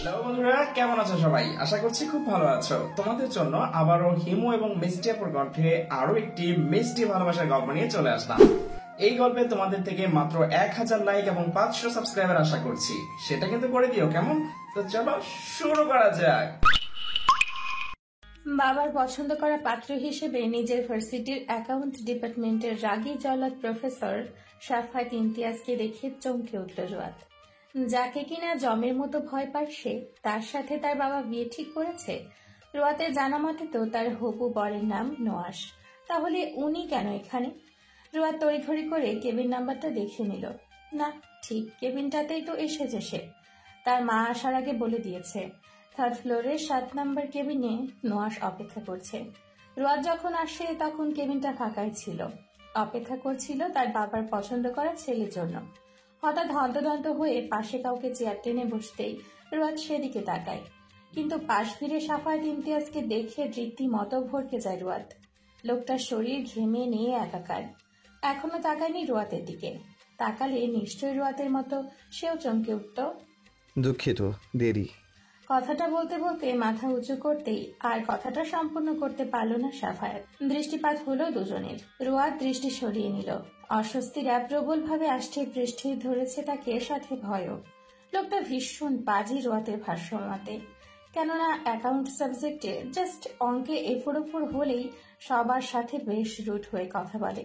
Hello বন্ধুরা, কেমন আছো সবাই? আশা করছি খুব ভালো আছো। তোমাদের জন্য আবারও হিমু এবং মিষ্টি আপুর কণ্ঠে আরো একটি মিষ্টি ভালোবাসার গল্প নিয়ে চলে আসলাম। এই গল্পে তোমাদের থেকে মাত্র 1000 লাইক এবং 500 সাবস্ক্রাইবার আশা করছি। সেটা কিন্তু করে দিও, কেমন? তো চলো শুরু করা যাক। বাবার পছন্দ করা পাত্র হিসেবে নিজের ভার্সিটির অ্যাকাউন্ট ডিপার্টমেন্টের রাগী জল্লাদ প্রফেসর সাফায়েত ইমতিয়াজকে দেখে চমকে উঠল রুয়াত। যাকে কিনা জমের মতো ভয় পাচ্ছে, তার সাথে তার বাবা বিয়ে ঠিক করেছে। রুয়াতের জানা মতে তো তার হবু বরের নাম নোয়াস, তাহলে উনি কেন এখানে? রুয়াত তড়িঘড়ি করে কেবিন নাম্বারটা দেখে নিল। না, ঠিক কেবিনটাতেই তো এসেছে সে। তার মা আসার আগে বলে দিয়েছে 3rd ফ্লোরের 7 নম্বর কেবিনে নোয়াস অপেক্ষা করছে। রুয়াত যখন আসে তখন কেবিনটা ফাঁকাই ছিল। অপেক্ষা করছিল তার বাবার পছন্দ করা ছেলের জন্য। হঠাৎ হন্তদন্ত হয়ে পাশে কাউকে চেয়ার টেনে বসতেই রুয়াত সেদিকে তাকায়, কিন্তু পাশ ফিরে সাফায়েত ইমতিয়াজকে দেখে রীতিমতো ভরকে যায় রুয়াত। লোকটার শরীর ঘেমে নিয়ে একাকার। এখনো তাকায়নি রুয়াতের দিকে। তাকালে নিশ্চয়ই রুয়াতের মতো সেও চমকে উঠত। দুঃখিত, দেরি। কথাটা বলতে বলতে মাথা উঁচু করতেই আর কথাটা সম্পূর্ণ করতে পারল না সাফায়েত। দৃষ্টিপাত হলো দুজনের। রুয়াত দৃষ্টি সরিয়ে নিল। অস্বস্তিরা প্রবলভাবে আসছে দৃষ্টি ধরেছে তাকে, সাথে ভয়ও। লোকটা ভীষণ বাজি রুয়াতের ভাষ্য মতে। কেননা অ্যাকাউন্ট সাবজেক্টে জাস্ট অঙ্কে এফোর ওপর হলেই সবার সাথে বেশ রুট হয়ে কথা বলে।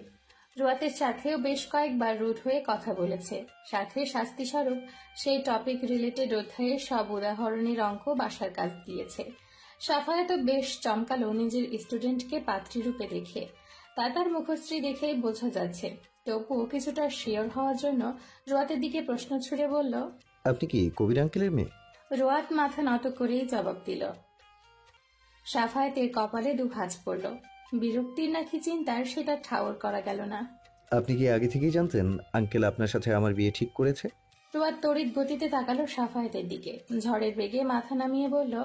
রুয়াতের সাথেও বেশ কয়েকবার রুট হয়ে কথা বলেছে। সাথে শাস্তিস্বরূপ সেই টপিক রিলেটেড অধ্যায়ের সব উদাহরণের অঙ্ক বাসার কাজ দিয়েছে। সাফায়েতও বেশ চমকালো নিজের স্টুডেন্টকে পাত্রীরূপে দেখে। তার মুখশ্রী দেখেই বোঝা যাচ্ছে। তবুও কিছুটা শিওর হওয়ার জন্য রুয়াতের দিকে প্রশ্ন ছুড়ে বলল, আপনি কি কবির আঙ্কেলের মেয়ে? রুয়াত মাথা নত করেই জবাব দিল। সাফায়েতের কপালে দু ভাঁজ পড়ল। বিরক্তির নাকি চিন্তার সেটা ঠাওর করা গেল না। আপনি কি আগে থেকেই জানতেন আঙ্কেল আপনার সাথে আমার বিয়ে ঠিক করেছে? রুয়াত তড়িৎ গতিতে তাকালো সাফায়েতের দিকে। ঝড়ের বেগে মাথা নামিয়ে বলল,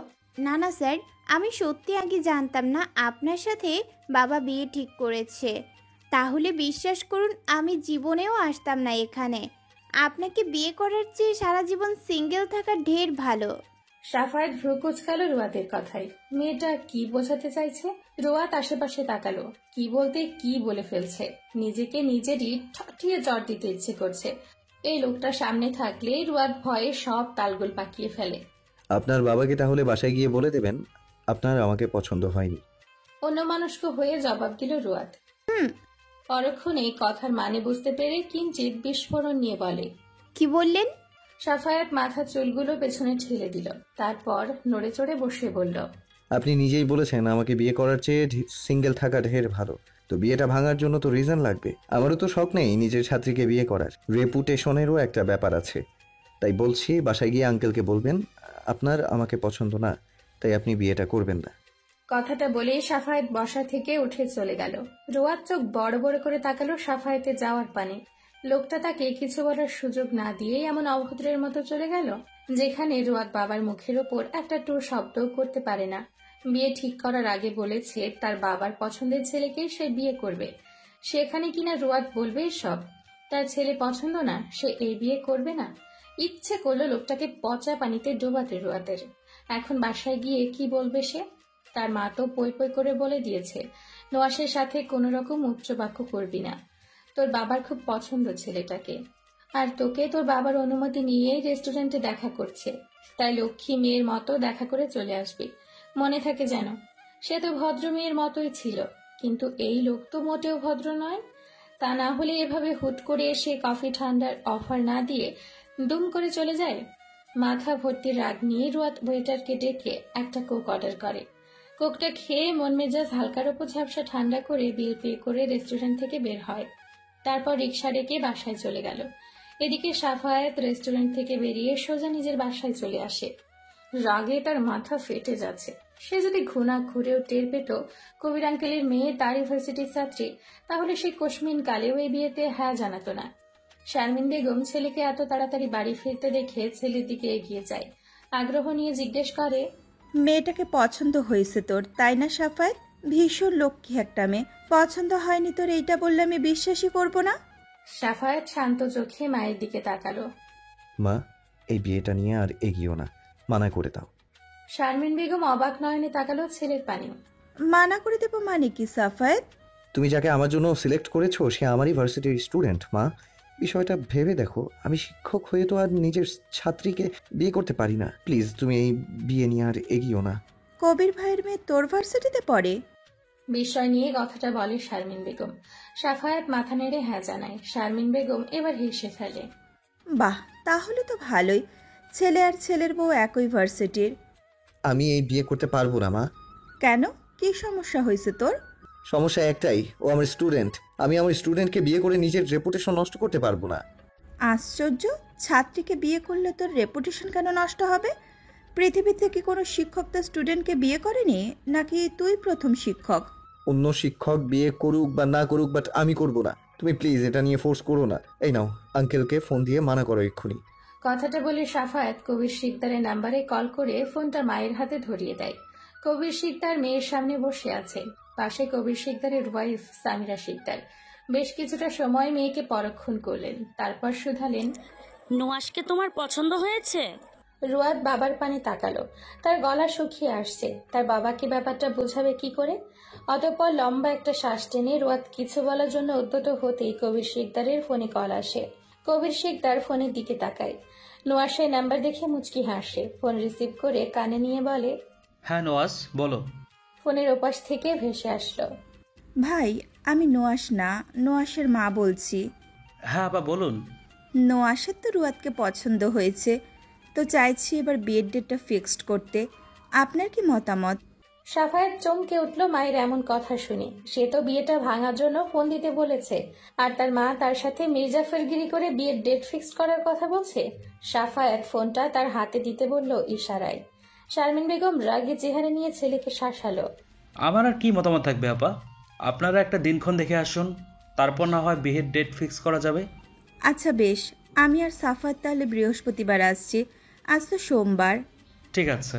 না না স্যার, আমি সত্যি আগে জানতাম না আপনার সাথে বাবা বিয়ে ঠিক করেছে। তাহলে বিশ্বাস করুন, আমি জীবনেও আসতাম না এখানে। আপনাকে বিয়ে করার চেয়ে সারা জীবন সিঙ্গেল থাকা ঢের ভালো। সাফায়েত ভ্রু কুঁচকালো রুয়াতের কথায়। মেয়েটা কি বোঝাতে চাইছে? রুয়াত আশেপাশে তাকালো। কি বলতে কি বলে ফেলছে। নিজেকে নিজেরই ঠটিয়ে জ্বর দিতে ইচ্ছে করছে। এই লোকটা সামনে থাকলে রুয়াত ভয়ে সব তালগোল পাকিয়ে ফেলে। আপনার বাবাকে তাহলে বাসায় গিয়ে বলে দেবেন আপনার আমাকে পছন্দ হয়নি। অন্যমনস্ক হয়ে জবাব দিল রুয়াত। পরক্ষণে কথার মানে বুঝতে পেরে কিঞ্চিত বিস্ফোরণ নিয়ে বলে, কি বললেন? সাফায়েত মাথা চুলগুলো পেছনে ঠেলে দিল। তারপর নড়ে চড়ে বসে বলল, আপনি নিজেই বলেছেন আমাকে বিয়ে করার চেয়ে সিঙ্গেল থাকা ঢের ভালো। তো বিয়েটা ভাঙার জন্য তো রিজন লাগবে। আমারও তো শখ নেই নিজের ছাত্রীকে বিয়ে করার। রেপুটেশনেরও একটা ব্যাপার আছে। তাই বলছি বাসায় গিয়ে আঙ্কেলকে বলবেন আপনার আমাকে পছন্দ না, তাই আপনি বিয়েটা করবেন না। কথাটা বলেই সাফায়েত বসা থেকে উঠে চলে গেল। রোয়াত চোখ বড় বড় করে তাকালো সাফায়েতে যাওয়ার পানে। লোকটা তাকে কিছু বলার সুযোগ না দিয়েই এমন অভদ্রের মতো চলে গেল, যেখানে রোয়াত বাবার মুখের ওপর একটা টুর শব্দও করতে পারে না। বিয়ে ঠিক করার আগে বলেছে তার বাবার পছন্দের ছেলেকেই সে বিয়ে করবে। সেখানে কিনা রোয়াত বলবে সব। তার ছেলে পছন্দ না, সে এই বিয়ে করবে না। ইচ্ছে করলো লোকটাকে পচা পানিতে ডোবাতে রোয়াতের। এখন বাসায় গিয়ে কি বলবে সে? তার মা তো পই পই করে বলে দিয়েছে নোয়াসের সাথে কোনো রকম উচ্চ বাক্য করবি না। তোর বাবার খুব পছন্দ ছেলেটাকে, আর তোকে তোর বাবার অনুমতি নিয়েই রেস্টুরেন্টে দেখা করছে। তাই লক্ষ্মী মেয়ের মতো দেখা করে চলে আসবি, মনে থাকে যেন। সে তো ভদ্র মেয়ের মতোই ছিল, কিন্তু এই লোক তো মোটেও ভদ্র নয়। তা না হলে এভাবে হুট করে এসে কফি ঠান্ডার অফার না দিয়ে দুম করে চলে যায়। মাথা ভর্তি রাগ নিয়ে রুয়াত ওয়েটারকে ডেকে একটা কোক অর্ডার করে। কোকটা খেয়ে মন মেজাজ হালকার ওপর ঝাপসা ঠান্ডা করে বিল পে করে রেস্টুরেন্ট থেকে বের হয়। তারপর রিক্সা ডেকে বাসায় চলে গেল। এদিকে সাফায়েত রেস্টুরেন্ট থেকে বেরিয়ে সোজা নিজের বাসায় চলে আসে। রাগে তার মাথা ফেটে যাচ্ছে। সে যদি ঘুণা ঘুরেও টের পেত কবির আঙ্কেলের মেয়ে তার ইউনিভার্সিটির ছাত্রী, তাহলে সে কোশমিন কালেও এই বিয়েতে হ্যাঁ জানাতো না। শারমিন বেগম ছেলেকে এত তাড়াতাড়ি বাড়ি ফিরতে দেখে ছেলের দিকে এগিয়ে যায়। আগ্রহ নিয়ে জিজ্ঞেস করে, মেয়েটাকে পছন্দ হয়েছে তোর, তাই না সাফায়েত? ভীষণ লক্ষ্মী একটা মেয়ে। পছন্দ হয়নি তোর এইটা বললে আমি বিশ্বাসই করব না। সাফায়েত শান্ত চোখে মায়ের দিকে তাকালো। মা, এই বিয়েটা নিয়ে আর এগিয়েও না। মানা করে দাও। শারমিন বেগম অবাক নয়নে তাকালো ছেলের পানে। মানা করে দেবো মানে কি সাফায়েত? তুমি যাকে আমার জন্য সিলেক্ট করেছো সে আমারই ভার্সিটির স্টুডেন্ট মা। বিষয়টা ভেবে দেখো, আমি শিক্ষক হয়ে তো আর নিজের ছাত্রীকে বিয়ে করতে পারি না। প্লিজ তুমি এই বিয়ে নিয়ে আর এগিও না। কবির ভাইয়ের মেয়ে তোর ভার্সিটিতে পড়ে? বিস্ময় নিয়ে কথাটা বলে শারমিন বেগম। সাফায়াত মাথা নেড়ে হ্যাঁ জানায়। শারমিন বেগম এবার হেসে ফেলে। বাহ, তাহলে তো ভালোই। ছেলে আর ছেলের বউ একই ভার্সিটির। আমি এই বিয়ে করতে পারবো না মা। কেন, কি সমস্যা হয়েছে তোর? সমস্যা একটাই, ও আমার স্টুডেন্ট। আমি আমার স্টুডেন্টকে বিয়ে করে নিজের রেপুটেশন নষ্ট করতে পারবো না। আশ্চর্য, ছাত্রীকে বিয়ে করলে তোর রেপুটেশন কেন নষ্ট হবে? পৃথিবীতে কি কোনো শিক্ষক তার স্টুডেন্টকে বিয়ে করেনি, নাকি তুই প্রথম শিক্ষক? অন্য শিক্ষক বিয়ে করুক বা না করুক, বাট আমি করব না। তুমি প্লিজ এটা নিয়ে ফোর্স করো না। এই নাও, আঙ্কেলকে ফোন দিয়ে মানা করো এক্ষুনি। কথাটা বলে সাফায়াত কবির শিকদারের নাম্বারে কল করে ফোনটা মায়ের হাতে ধরিয়ে দেয়। কবির শিকদার মেয়ের সামনে বসে আছে। পাশে কবির শিকদারের ওয়াইফ সামিরা শিকদার। বেশ কিছুটা সময় মেয়েকে পরক্ষণ করলেন, তারপর শুধালেন, নুয়াশকে তোমার পছন্দ হয়েছে? রুয়াদ বাবার পানে তাকালো। তার গলা শুকিয়ে আসছে। তার বাবাকে ব্যাপারটা বোঝাবে কি করে? অতঃপর লম্বা একটা শ্বাস টেনে রুয়াদ কিছু বলার জন্য উদ্যত হতেই কবির শিকদারের ফোনে কল আসে। কবির শিকদার ফোনের দিকে তাকায়। নোয়াশের নাম্বার দেখে মুচকি হাসে। ফোন রিসিভ করে কানে নিয়ে বলে, হ্যাঁ নোয়াজ, বলো। ফোনের ওপাশ থেকে ভেসে আসলো, ভাই, আমি নোয়াশ না, নোয়াশের মা বলছি। হ্যাঁ আপা বলুন। নোয়াশের তো রুয়াদকে পছন্দ হয়েছে, তো চাইছি এবার বিয়ের ডেটটা ফিক্সড করতে। আপনার কি মতামত? সাফায়াত চমকে উঠল মায়ের এমন কথা শুনে। সে তো বিয়েটা ভাঙার জন্য ফোন দিতে বলেছে, আর তার মা তার সাথে মির্জাফরগিরি করে বিয়ের ডেট ফিক্সড করার কথা বলছে। সাফায়াত ফোনটা তার হাতে দিতে বলল ইশারায়। শারমিন বেগম রাগে চেহারা নিয়ে ছেলেকে শাসালো। আমার আর কি মতামত থাকবে আপা? আপনারা একটা দিনক্ষণ দেখে আসুন, তারপর না হয় বিয়ের ডেট ফিক্স করা যাবে। আচ্ছা বেশ, আমি আর সাফাত তাহলে বৃহস্পতিবার আসছি। আজ তো সোমবার। ঠিক আছে।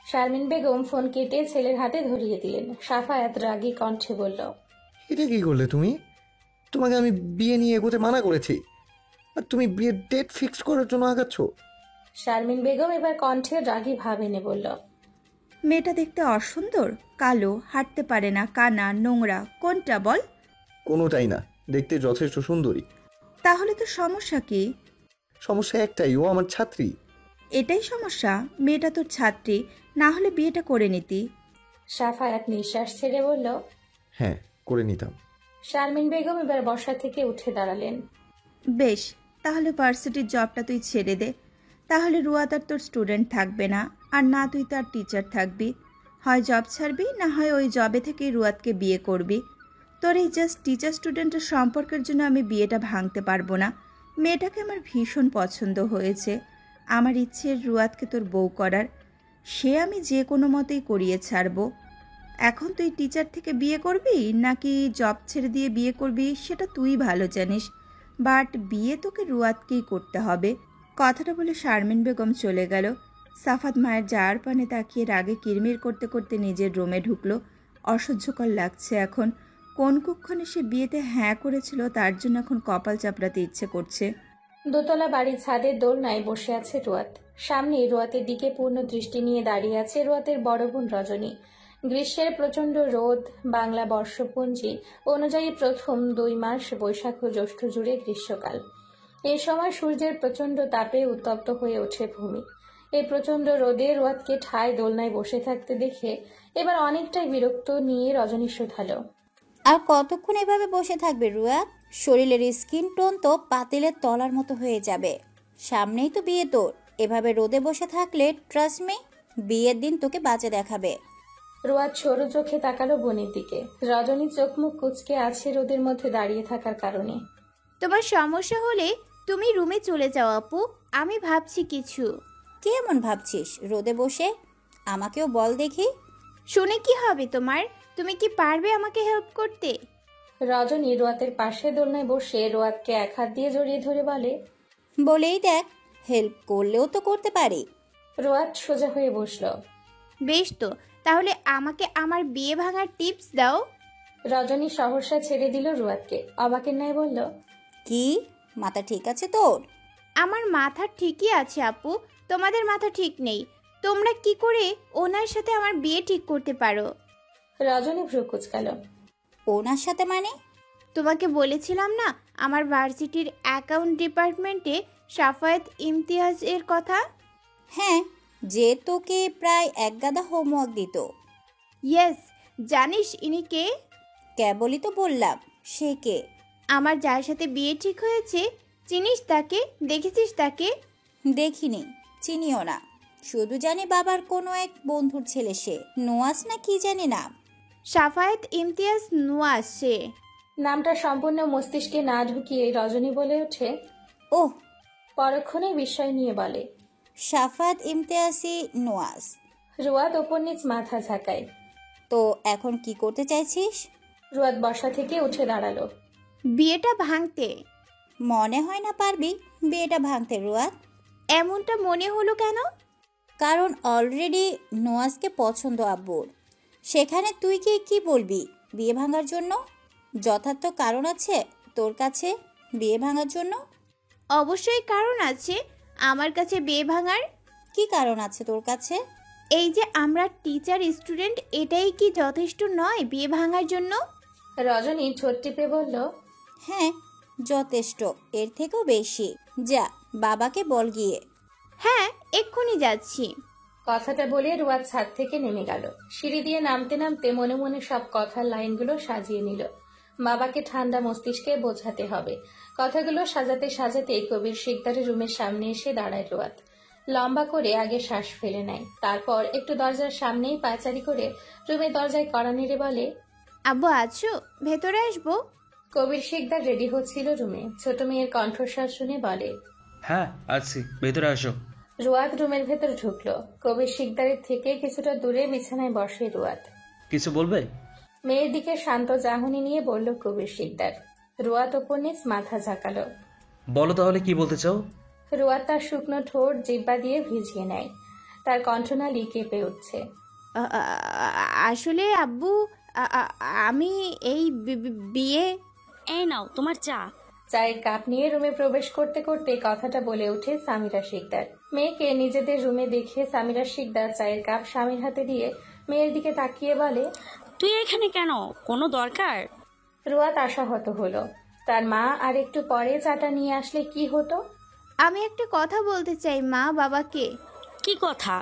শারমিন বেগম ফোন কেটে ছেলের হাতে ধরিয়ে দিলেন। সাফায়াত রাগী কণ্ঠে বলল, এটা কি করলে তুমি? তোমাকে আমি বিয়ে নিয়ে এগোতে মানা করেছি, আর তুমি বিয়ের ডেট ফিক্স করার জন্য আগাচ্ছ। শারমিন বেগম এবার কণ্ঠে রাগী ভাব এনে বলল, মেয়েটা দেখতে অসুন্দর, কালো, হাঁটতে পারে না, কানা, নোংরা, কোনটা বল? কোনোটাই না, দেখতে যথেষ্ট সুন্দরী। তাহলে তো সমস্যা কি? সমস্যা একটাই, ও আমার ছাত্রী। এটাই সমস্যা? মেয়েটা তোর ছাত্রী, না হলে বিয়েটা করে নিতি। সাফায়াত নিঃশ্বাস ছেড়ে বলল, হ্যাঁ, করে নিতাম। শারমিন বেগম এবার বসা থেকে উঠে দাঁড়ালেন। বেশ, তাহলে ভার্সিটির জবটা তুই ছেড়ে দে। তাহলে রুয়াদ আর তোর স্টুডেন্ট থাকবে না, আর না তুই তার টিচার থাকবি। হয় জব ছাড়বি, না হয় ওই জবে থেকেই রুয়াদকে বিয়ে করবি। তোর এই জাস্ট টিচার স্টুডেন্টের সম্পর্কের জন্য আমি বিয়েটা ভাঙতে পারবো না। মেয়েটাকে আমার ভীষণ পছন্দ হয়েছে। আমার ইচ্ছে রুয়াদকে তোর বউ করার। সে আমি যে কোনো মতেই করিয়ে ছাড়বো। এখন তুই টিচার থেকে বিয়ে করবি নাকি জব ছেড়ে দিয়ে বিয়ে করবি সেটা তুই ভালো জানিস, বাট বিয়ে তোকে রুয়াদকেই করতে হবে। কথাটা বলে শারমিন বেগম চলে গেল। সাফাত মায়ের যাওয়ার পানে তাকিয়ে রাগে কিরমির করতে করতে নিজের রুমে ঢুকলো। অসহ্যকর লাগছে এখন। কোন কুক্ষণে সে বিয়েতে হ্যাঁ করেছিল তার জন্য এখন কপাল চাপড়াতে ইচ্ছে করছে। দোতলা বাড়ির ছাদের দোলনায় বসে আছে রুয়াত। সামনে রুয়াতের দিকে পূর্ণ দৃষ্টি নিয়ে দাঁড়িয়ে আছে রুয়াতের বড় বোন রজনী। গ্রীষ্মের প্রচণ্ড রোদ, বাংলা বর্ষপঞ্জি অনুযায়ী প্রথম 2 মাস বৈশাখ ও জ্যৈষ্ঠ জুড়ে গ্রীষ্মকাল। এই সময় সূর্যের প্রচণ্ড তাপে উত্তপ্ত হয়ে ওঠে ভূমি। এই প্রচণ্ড রোদে রুয়াতকে ঠায় দোলনায় বসে থাকতে দেখে এবার অনেকটাই বিরক্ত নিয়ে রজনী শুধালো, আর কতক্ষণ এভাবে বসে থাকবে রুয়াত? শরীরের স্কিন টোন তো পাতিলের তলার মতো হয়ে যাবে। সামনেই তো বিয়ে তোর। এভাবে রোদে বসে থাকলে ট্রাস্ট মি, বিয়ের দিন তোকে বাজে দেখাবে। রুয়াত সরু চোখে তাকালো বোনের দিকে। রজনী চোখ মুখ কুঁচকে আছে রোদের মধ্যে দাঁড়িয়ে থাকার কারণে। তোমার সমস্যা হলে তুমি রুমে চলে যাও আপু, আমি ভাবছি কিছু। কি এমন ভাবছিস রোদে বসে? আমাকেও বল দেখি। শুনে কি হবে তোমার? তুমি কি পারবে আমাকে হেল্প করতে? রজনী রুয়াতের পাশে দোলনায় বসে রুয়াতকে এক হাত দিয়ে জড়িয়ে ধরে বলে, বলেই দেখ, হেল্প করলেও তো করতে পারি। রুয়াত সোজা হয়ে বসলো। বেশ তো, তাহলে আমাকে আমার বিয়ে ভাঙার টিপস দাও। রজনী সহসা ছেড়ে দিল রুয়াতকে। অবাকের ন্যায় বলল, কি, মাথা ঠিক আছে তোর? আমার মাথা ঠিকই আছে আপু, তোমাদের মাথা ঠিক নেই। তোমরা কি করে ওনার সাথে আমার বিয়ে ঠিক করতে পারো? রজনী ভ্রু কুচকাল। ওনার সাথে মানে? তোমাকে বলেছিলাম না আমার ভার্সিটির অ্যাকাউন্ট ডিপার্টমেন্টে সাফায়েত ইমতিয়াজ এর কথা। হ্যাঁ, যে তোকে প্রায় এক গাদা হোমওয়ার্ক দিত। ইয়েস, জানিস ইনি কে? কেবলই তো বললাম, সে কে? আমার যার সাথে বিয়ে ঠিক হয়েছে। চিনিস তাকে? দেখেছিস তাকে? দেখিনি, চিনিও না। শুধু জানি বাবার কোনো এক বন্ধুর ছেলে সে, নোয়াজ না কি জানি নাম। সাফায়েত ইমতিয়াজ নুয়াজ সে। নামটা সম্পূর্ণ মস্তিষ্কে না ঢুকিয়ে রজনী বলে ওঠে। ওহ, পরক্ষণে বিস্ময় নিয়ে বলে, সাফাত ইমতিয়াজি নোয়াজ। রুয়াদ ওপর নিচ মাথা ঝাঁকায়। তো এখন কি করতে চাইছিস? রুয়াদ বসা থেকে উঠে দাঁড়ালো। বিয়েটা ভাঙতে। মনে হয় না পারবি বিয়েটা ভাঙতে রুয়াদ। এমনটা মনে হলো কেন? কারণ অলরেডি নোয়াজকে পছন্দ আব্বুর। সেখানে তুই কি বলবি বিয়ে ভাঙার জন্য? যথার্থ কারণ আছে তোর কাছে বিয়ে ভাঙার জন্য? অবশ্যই কারণ আছে আমার কাছে বিয়ে ভাঙার। কি কারণ আছে তোর কাছে? এই যে আমরা টিচার স্টুডেন্ট, এটাই কি যথেষ্ট নয় বিয়ে ভাঙার জন্য? রজনী ঠোঁট টিপে বলল, হ্যাঁ, যথেষ্ট, এর থেকেও বেশি। যা বাবাকে বল গিয়ে। হ্যাঁ, এক্ষুনি যাচ্ছি। কথাটা বলে রুয়াদ ছাদ থেকে নেমে গেল। সিঁড়ি দিয়ে নামতে নামতে মনে মনে সব কথার লাইনগুলো সাজিয়ে নিল। বাবাকে ঠান্ডা মস্তিষ্কে বোঝাতে হবে। কথাগুলো সাজাতে সাজাতে কবির শিকদারের রুমের সামনে এসে দাঁড়ায় রুয়াদ। লম্বা করে আগে শ্বাস ফেলে নেয়, তারপর একটু দরজার সামনেই পায়চারি করে রুমের দরজায় কড়া নেড়ে বলে, আব্বু আছো? ভেতরে আসবো? কবির শিকদার রেডি হচ্ছিল রুমে। ছোট মেয়ের কণ্ঠস্বর শুনে বলে, হ্যাঁ আছি, ভেতরে আসো। রুয়াদ রুমের ভেতর ঢুকলো। কবির শিকদারের থেকে কিছুটা দূরে বিছানায় বসে রুয়াদ। কিছু বলবে? মেয়ের দিকে শান্ত চাহনি নিয়ে বলল কবির শিকদার। রুয়াদ ওপর নিচ মাথা ঝাঁকালো। বলো তাহলে কি বলতে চাও? রুয়াদ তার শুকনো ঠোঁট জিব্বা দিয়ে ভিজিয়ে নেয়। তার কণ্ঠনালী কেঁপে উঠছে। আসলে আব্বু, আমি এই বিয়ে। এই নাও তোমার চা। চায়ের কাপ নিয়ে রুমে প্রবেশ করতে করতে কথাটা বলে ওঠে সামিরা শিকদার। মেয়েকে নিজেদের রুমে দেখে সামিরা শিকদার চায়ের কাপ স্বামীর হাতে দিয়ে মেয়ের দিকে তাকিয়ে বলে, তুই এখানে কেন? কোনো দরকার? রুয়াদ আশাহত হলো। তার মা আর একটু পরে চাটা নিয়ে আসলে কি হতো? আমি একটা কথা বলতে চাই মা বাবাকে। কি কথা?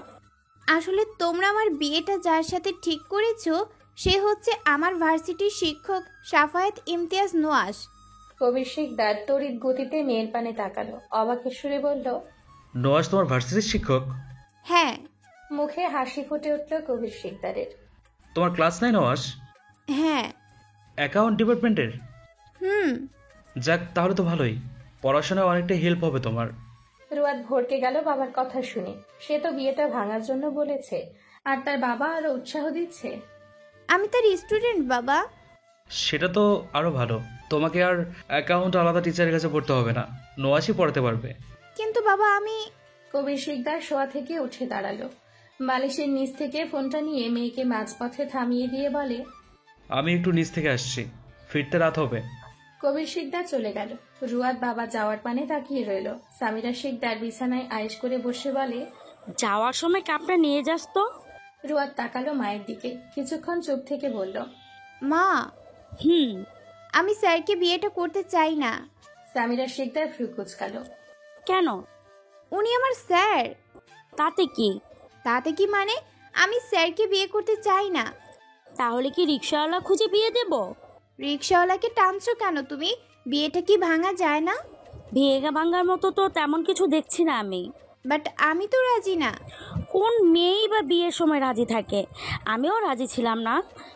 আসলে তোমরা আমার বিয়েটা যার সাথে ঠিক করেছো সে হচ্ছে আমার ভার্সিটির শিক্ষক সাফায়েত ইমতিয়াজ নোয়াজ। কবির শিকদার তড়িৎ গতিতে মেয়ের পানে তাকালো। অবাকের সুরে বলল, নোয়াজ তোমার ভার্সিটির শিক্ষক? হ্যাঁ। মুখে হাসি ফুটে উঠল কবির শিকদারের। তোমার ক্লাস নাই নোয়াজ? হ্যাঁ। অ্যাকাউন্ট ডিপার্টমেন্টের? হুম। যাক, তাহলে তো ভালোই, পড়াশোনায় অনেকটা হেল্প হবে তোমার। রুয়াদ ভড়কে গেল বাবার কথা শুনে। সে তো বিয়েটা ভাঙার জন্য বলেছে, আর তার বাবা আরো উৎসাহ দিচ্ছে। আমি তার স্টুডেন্ট বাবা। সেটা তো আরো ভালো, তোমাকে আর অ্যাকাউন্ট আলাদা টিচারের কাছে পড়তে হবে না, নোয়াজই পড়াতে পারবে। কিন্তু বাবা আমি। কবির শিকদার শোয়া থেকে উঠে দাঁড়ালো। বালিশের নিচ থেকে ফোনটা নিয়ে মেয়েকে মাঝপথে থামিয়ে দিয়ে বলে, আমি একটু নিচ থেকে আসছি, ফিরতে রাত হবে। কবির শিকদার চলে গেল। রুয়াদ বাবা যাওয়ার পানে তাকিয়ে রইল। সামিরা শিকদার বিছানায় আয়েশ করে বসে বলে, যাওয়ার সময় কাপটা নিয়ে যাস তো। রুয়াদ তাকালো মায়ের দিকে, কিছুক্ষণ চুপ থেকে বলল, মা। হুম। আমি স্যারকে বিয়েটা করতে চাই না। সামিরা শিকদার ভ্রু কুচকালো। কেন? উনি আমার স্যার। তাতে কি? তাতে কি মানে? আমি স্যারকে বিয়ে করতে চাই না। তাহলে কি রিক্সাওয়ালা খুঁজে বিয়ে দেব? রিক্সাওয়ালাকে টানছো কেন তুমি? বিয়েটা কি ভাঙা যায় না? বিয়ে ভাঙার মতো তো তেমন কিছু দেখছি না আমি। বাট আমি তো রাজি না। কোন মেয়েই বা বিয়ের সময় রাজি থাকে? আমিও রাজি ছিলাম না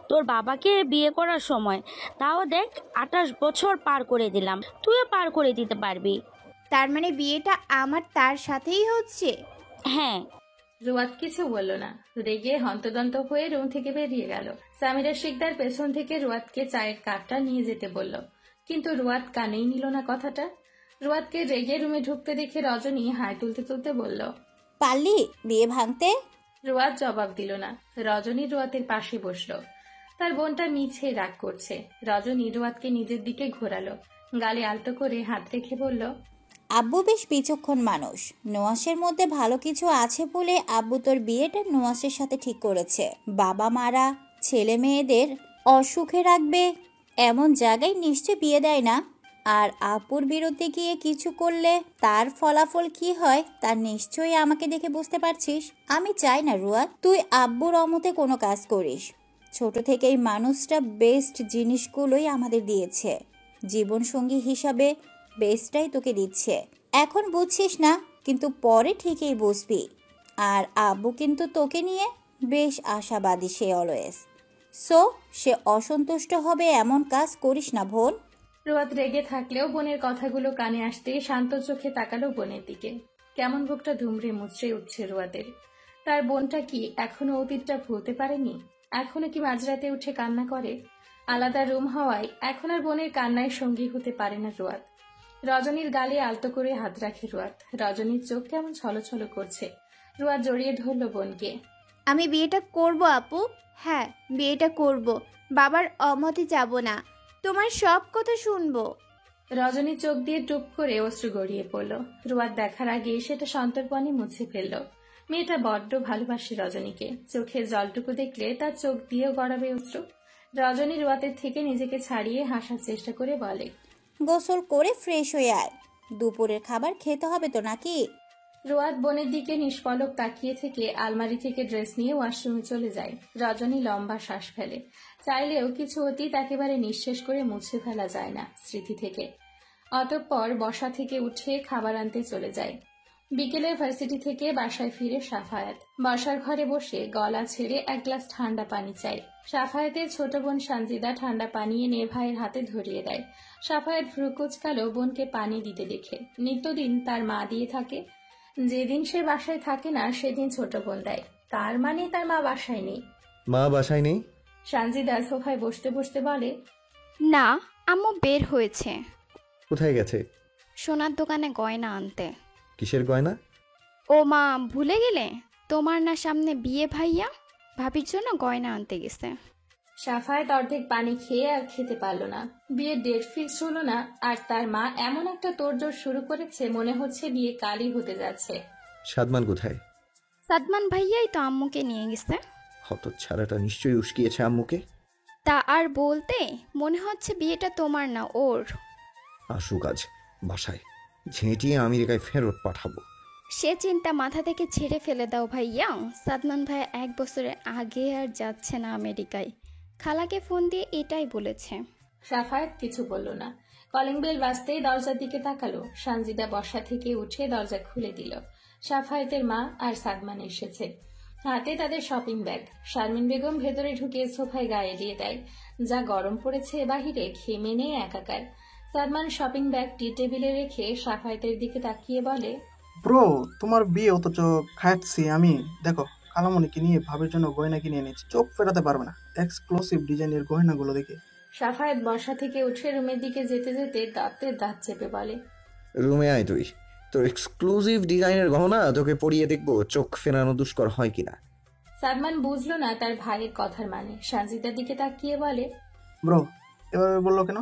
তোর বাবাকে বিয়ে করার সময়। তাও দেখ 28 বছর পার করে দিলাম, তুইও পার করে দিতে পারবি। তার মানে বিয়েটা আমার তার সাথেই হচ্ছে? হ্যাঁ। রুয়াদ কিছু বলল না, রেগে হন্তদন্ত হয়ে রুম থেকে বেরিয়ে গেল। সামিরা শিকদার পেছন থেকে রুয়াদকে চায়ের কাপটা নিয়ে যেতে বলল, কিন্তু রুয়াদ কানেই নিল না কথাটা। রুয়াদকে রেগে রুমে ঢুকতে দেখে রজনী হাই তুলতে তুলতে বলল, পারলি বিয়ে ভাঙতে? রুয়াদ জবাব দিল না। রজনী রুয়াদের পাশে বসলো। তার বোনটা মিছে রাগ করছে। রজনী রুয়াদকে নিজের দিকে ঘোরালো, গালে আলতো করে হাত রেখে বলল, আব্বু বেশ বিচক্ষণ মানুষ। নোয়াসের মধ্যে ভালো কিছু আছে বলে আব্বু তোর বিয়েটা নোয়াসের সাথে ঠিক করেছে। বাবা মারা ছেলে মেয়েদের অসুখে রাখবে এমন জায়গায় নিশ্চয় বিয়ে দেয় না। আর আপুর বিরুদ্ধে গিয়ে কিছু করলে তার ফলাফল কি হয় তা নিশ্চয়ই আমাকে দেখে বুঝতে পারছিস। আমি চাই না রুয়াদ তুই আব্বুর অমতে কোনো কাজ করিস। ছোট থেকেই মানুষটা বেস্ট জিনিসগুলোই আমাদের দিয়েছে। জীবনসঙ্গী হিসাবে বেস্টটাই তোকে দিচ্ছে। এখন বুঝছিস না, কিন্তু পরে ঠিকই বুঝবি। আর আব্বু কিন্তু তোকে নিয়ে বেশ আশাবাদী, সে অলওয়েজ। সো সে অসন্তুষ্ট হবে এমন কাজ করিস না বোন। রুয়াদ রেগে থাকলেও বোনের কথাগুলো কানে আসতে শান্ত চোখে তাকালো বোনের দিকে। কেমন বুকটা ধুমড়ে মুচড়ে উঠছে রুয়াদের। তার বোনটা কি এখনো অতীতটা ভুলতে পারেনি? এখনো কি মাঝরাতে উঠে কান্না করে? আলাদা রুম হওয়ায় এখন আর বোনের কান্নায় সঙ্গী হতে পারে না রুয়াদ। রজনীর গালে আলতো করে হাত রাখে রুয়াদ। রজনীর চোখ কেমন ছলছল করছে। রুয়াদ জড়িয়ে ধরল বোনকে। আমি বিয়েটা করব আপু, হ্যাঁ বিয়েটা করব। বাবার অমতে যাব না, তোমার সব কথা শুনবো। রজনী চোখ দিয়ে টুপ করে অশ্রু গড়িয়ে পড়ল। রুয়াদ দেখার আগে সেটা সন্তর্পণে মুছে ফেলল। মেয়েটা বড্ড ভালোবাসে রজনীকে। চোখের জলটুকু দেখলে তার চোখ দিয়েও গড়াবে অশ্রু। রজনী রুয়াদের থেকে নিজেকে ছাড়িয়ে হাসার চেষ্টা করে বলে, গোসল করে ফ্রেশ হয়ে আয়, দুপুরের খাবার খেতে হবে তো নাকি? রুয়াদ বোনের দিকে নিষ্পলক তাকিয়ে থেকে আলমারি থেকে ড্রেস নিয়ে ওয়াশরুমে চলে যায়। রজনী লম্বা শ্বাস ফেলে। চাইলেও কিছু অতীত একেবারে নিঃশেষ করে মুছে ফেলা যায় না স্মৃতি থেকে। অতঃপর বসা থেকে উঠে খাবার আনতে চলে যায়। বিকেলে ভার্সিটি থেকে বাসায় ফিরে সাফায়াত বসার ঘরে বসে গলা ছেড়ে এক গ্লাস ঠান্ডা পানি চায়। সাফায়াতের ছোট বোন সানজিদা ঠান্ডা পানি এনে ভাইয়ের হাতে ধরিয়ে দেয়। সাফায়াত ভ্রুকুচকালো বোনকে পানি দিতে দেখে। নিত্যদিন তার মা দিয়ে থাকে। যেদিন সে বাসায় থাকে না সেদিন ছোট বোন দেয়। তার মানে তার মা বাসায় নেই। মা বাসায় নেই? সানজিদা সোফায় বসতে বসতে বলে, না, আম্মু বের হয়েছে কোথায় গেছে? সোনার দোকানে গয়না আনতে। কিসের গয়না? ও মা, ভুলে গেলে? তোমার না সামনে বিয়ে, ভাইয়া ভাবির জন্য গয়না আনতে গেছে। সাফায়াত অর্ধেক পানি খেয়ে আর খেতে পারল না। বিয়ের ডেট ফিক্স হলো না, আর তার মা এমন একটা তোড়জোড় শুরু করেছে মনে হচ্ছে বিয়ে কালই হতে যাচ্ছে। সাদমান কোথায়? সাদমান ভাইয়াই তো আম্মুকে নিয়ে গেছে। হতচ্ছাড়াটা নিশ্চয়ই উস্কিয়েছে আম্মুকে। তা আর বলতে, মনে হচ্ছে বিয়েটা তোমার না ওর। আসুক আজ বাসায়, ঝেঁটিয়ে আমেরিকায় ফেরত পাঠাবো। সে চিন্তা মাথা থেকে ছেড়ে ফেলে দাও ভাইয়া। সাদমান ভাইয়া 1 বছরের আগে আর যাচ্ছে না আমেরিকায়। খালাকে ফোন দিয়ে এটাই বলেছে। সাফায়াত কিছু বলল না। কলিং বেল বাজতেই দরজার দিকে তাকালো। সানজিদা বসা থেকে উঠে দরজা খুলে দিল। সাফায়াতের মা আর সাদমান এসেছে। হাতে তাদের শপিং ব্যাগ। শারমিন বেগম ভেতরে ঢুকে সোফায় গায়ে দিয়ে দেয়। যা গরম পড়েছে বাহিরে, ঘেমে নেই একাকার। সাদমান শপিং ব্যাগটি টেবিলে রেখে সাফায়াতের দিকে তাকিয়ে বলে, ব্রো, তোমার বিয়ে অথচ খাচ্ছি আমি। দেখো, খালামণিকে নিয়ে ভাবির জন্য গয়না কিনে এনেছি। চোখ ফেরাতে পারবে না এক্সক্লুসিভ ডিজাইনের গয়নাগুলো দেখে। সাফায়াত বসা থেকে উঠে রুমের দিকে যেতে যেতে দাঁতের দাঁত চেপে বলে, রুমে আয় তুই, তোর এক্সক্লুসিভ ডিজাইনের গহনা তোকে পরিয়ে দেখবো চোখ ফেরানো দুষ্কর হয় কিনা। সাদমান বুঝলো না তার ভাইয়ের কথার মানে। সানজিদার দিকে তাকিয়ে বলে, ব্রো, এভাবে বললো কেন?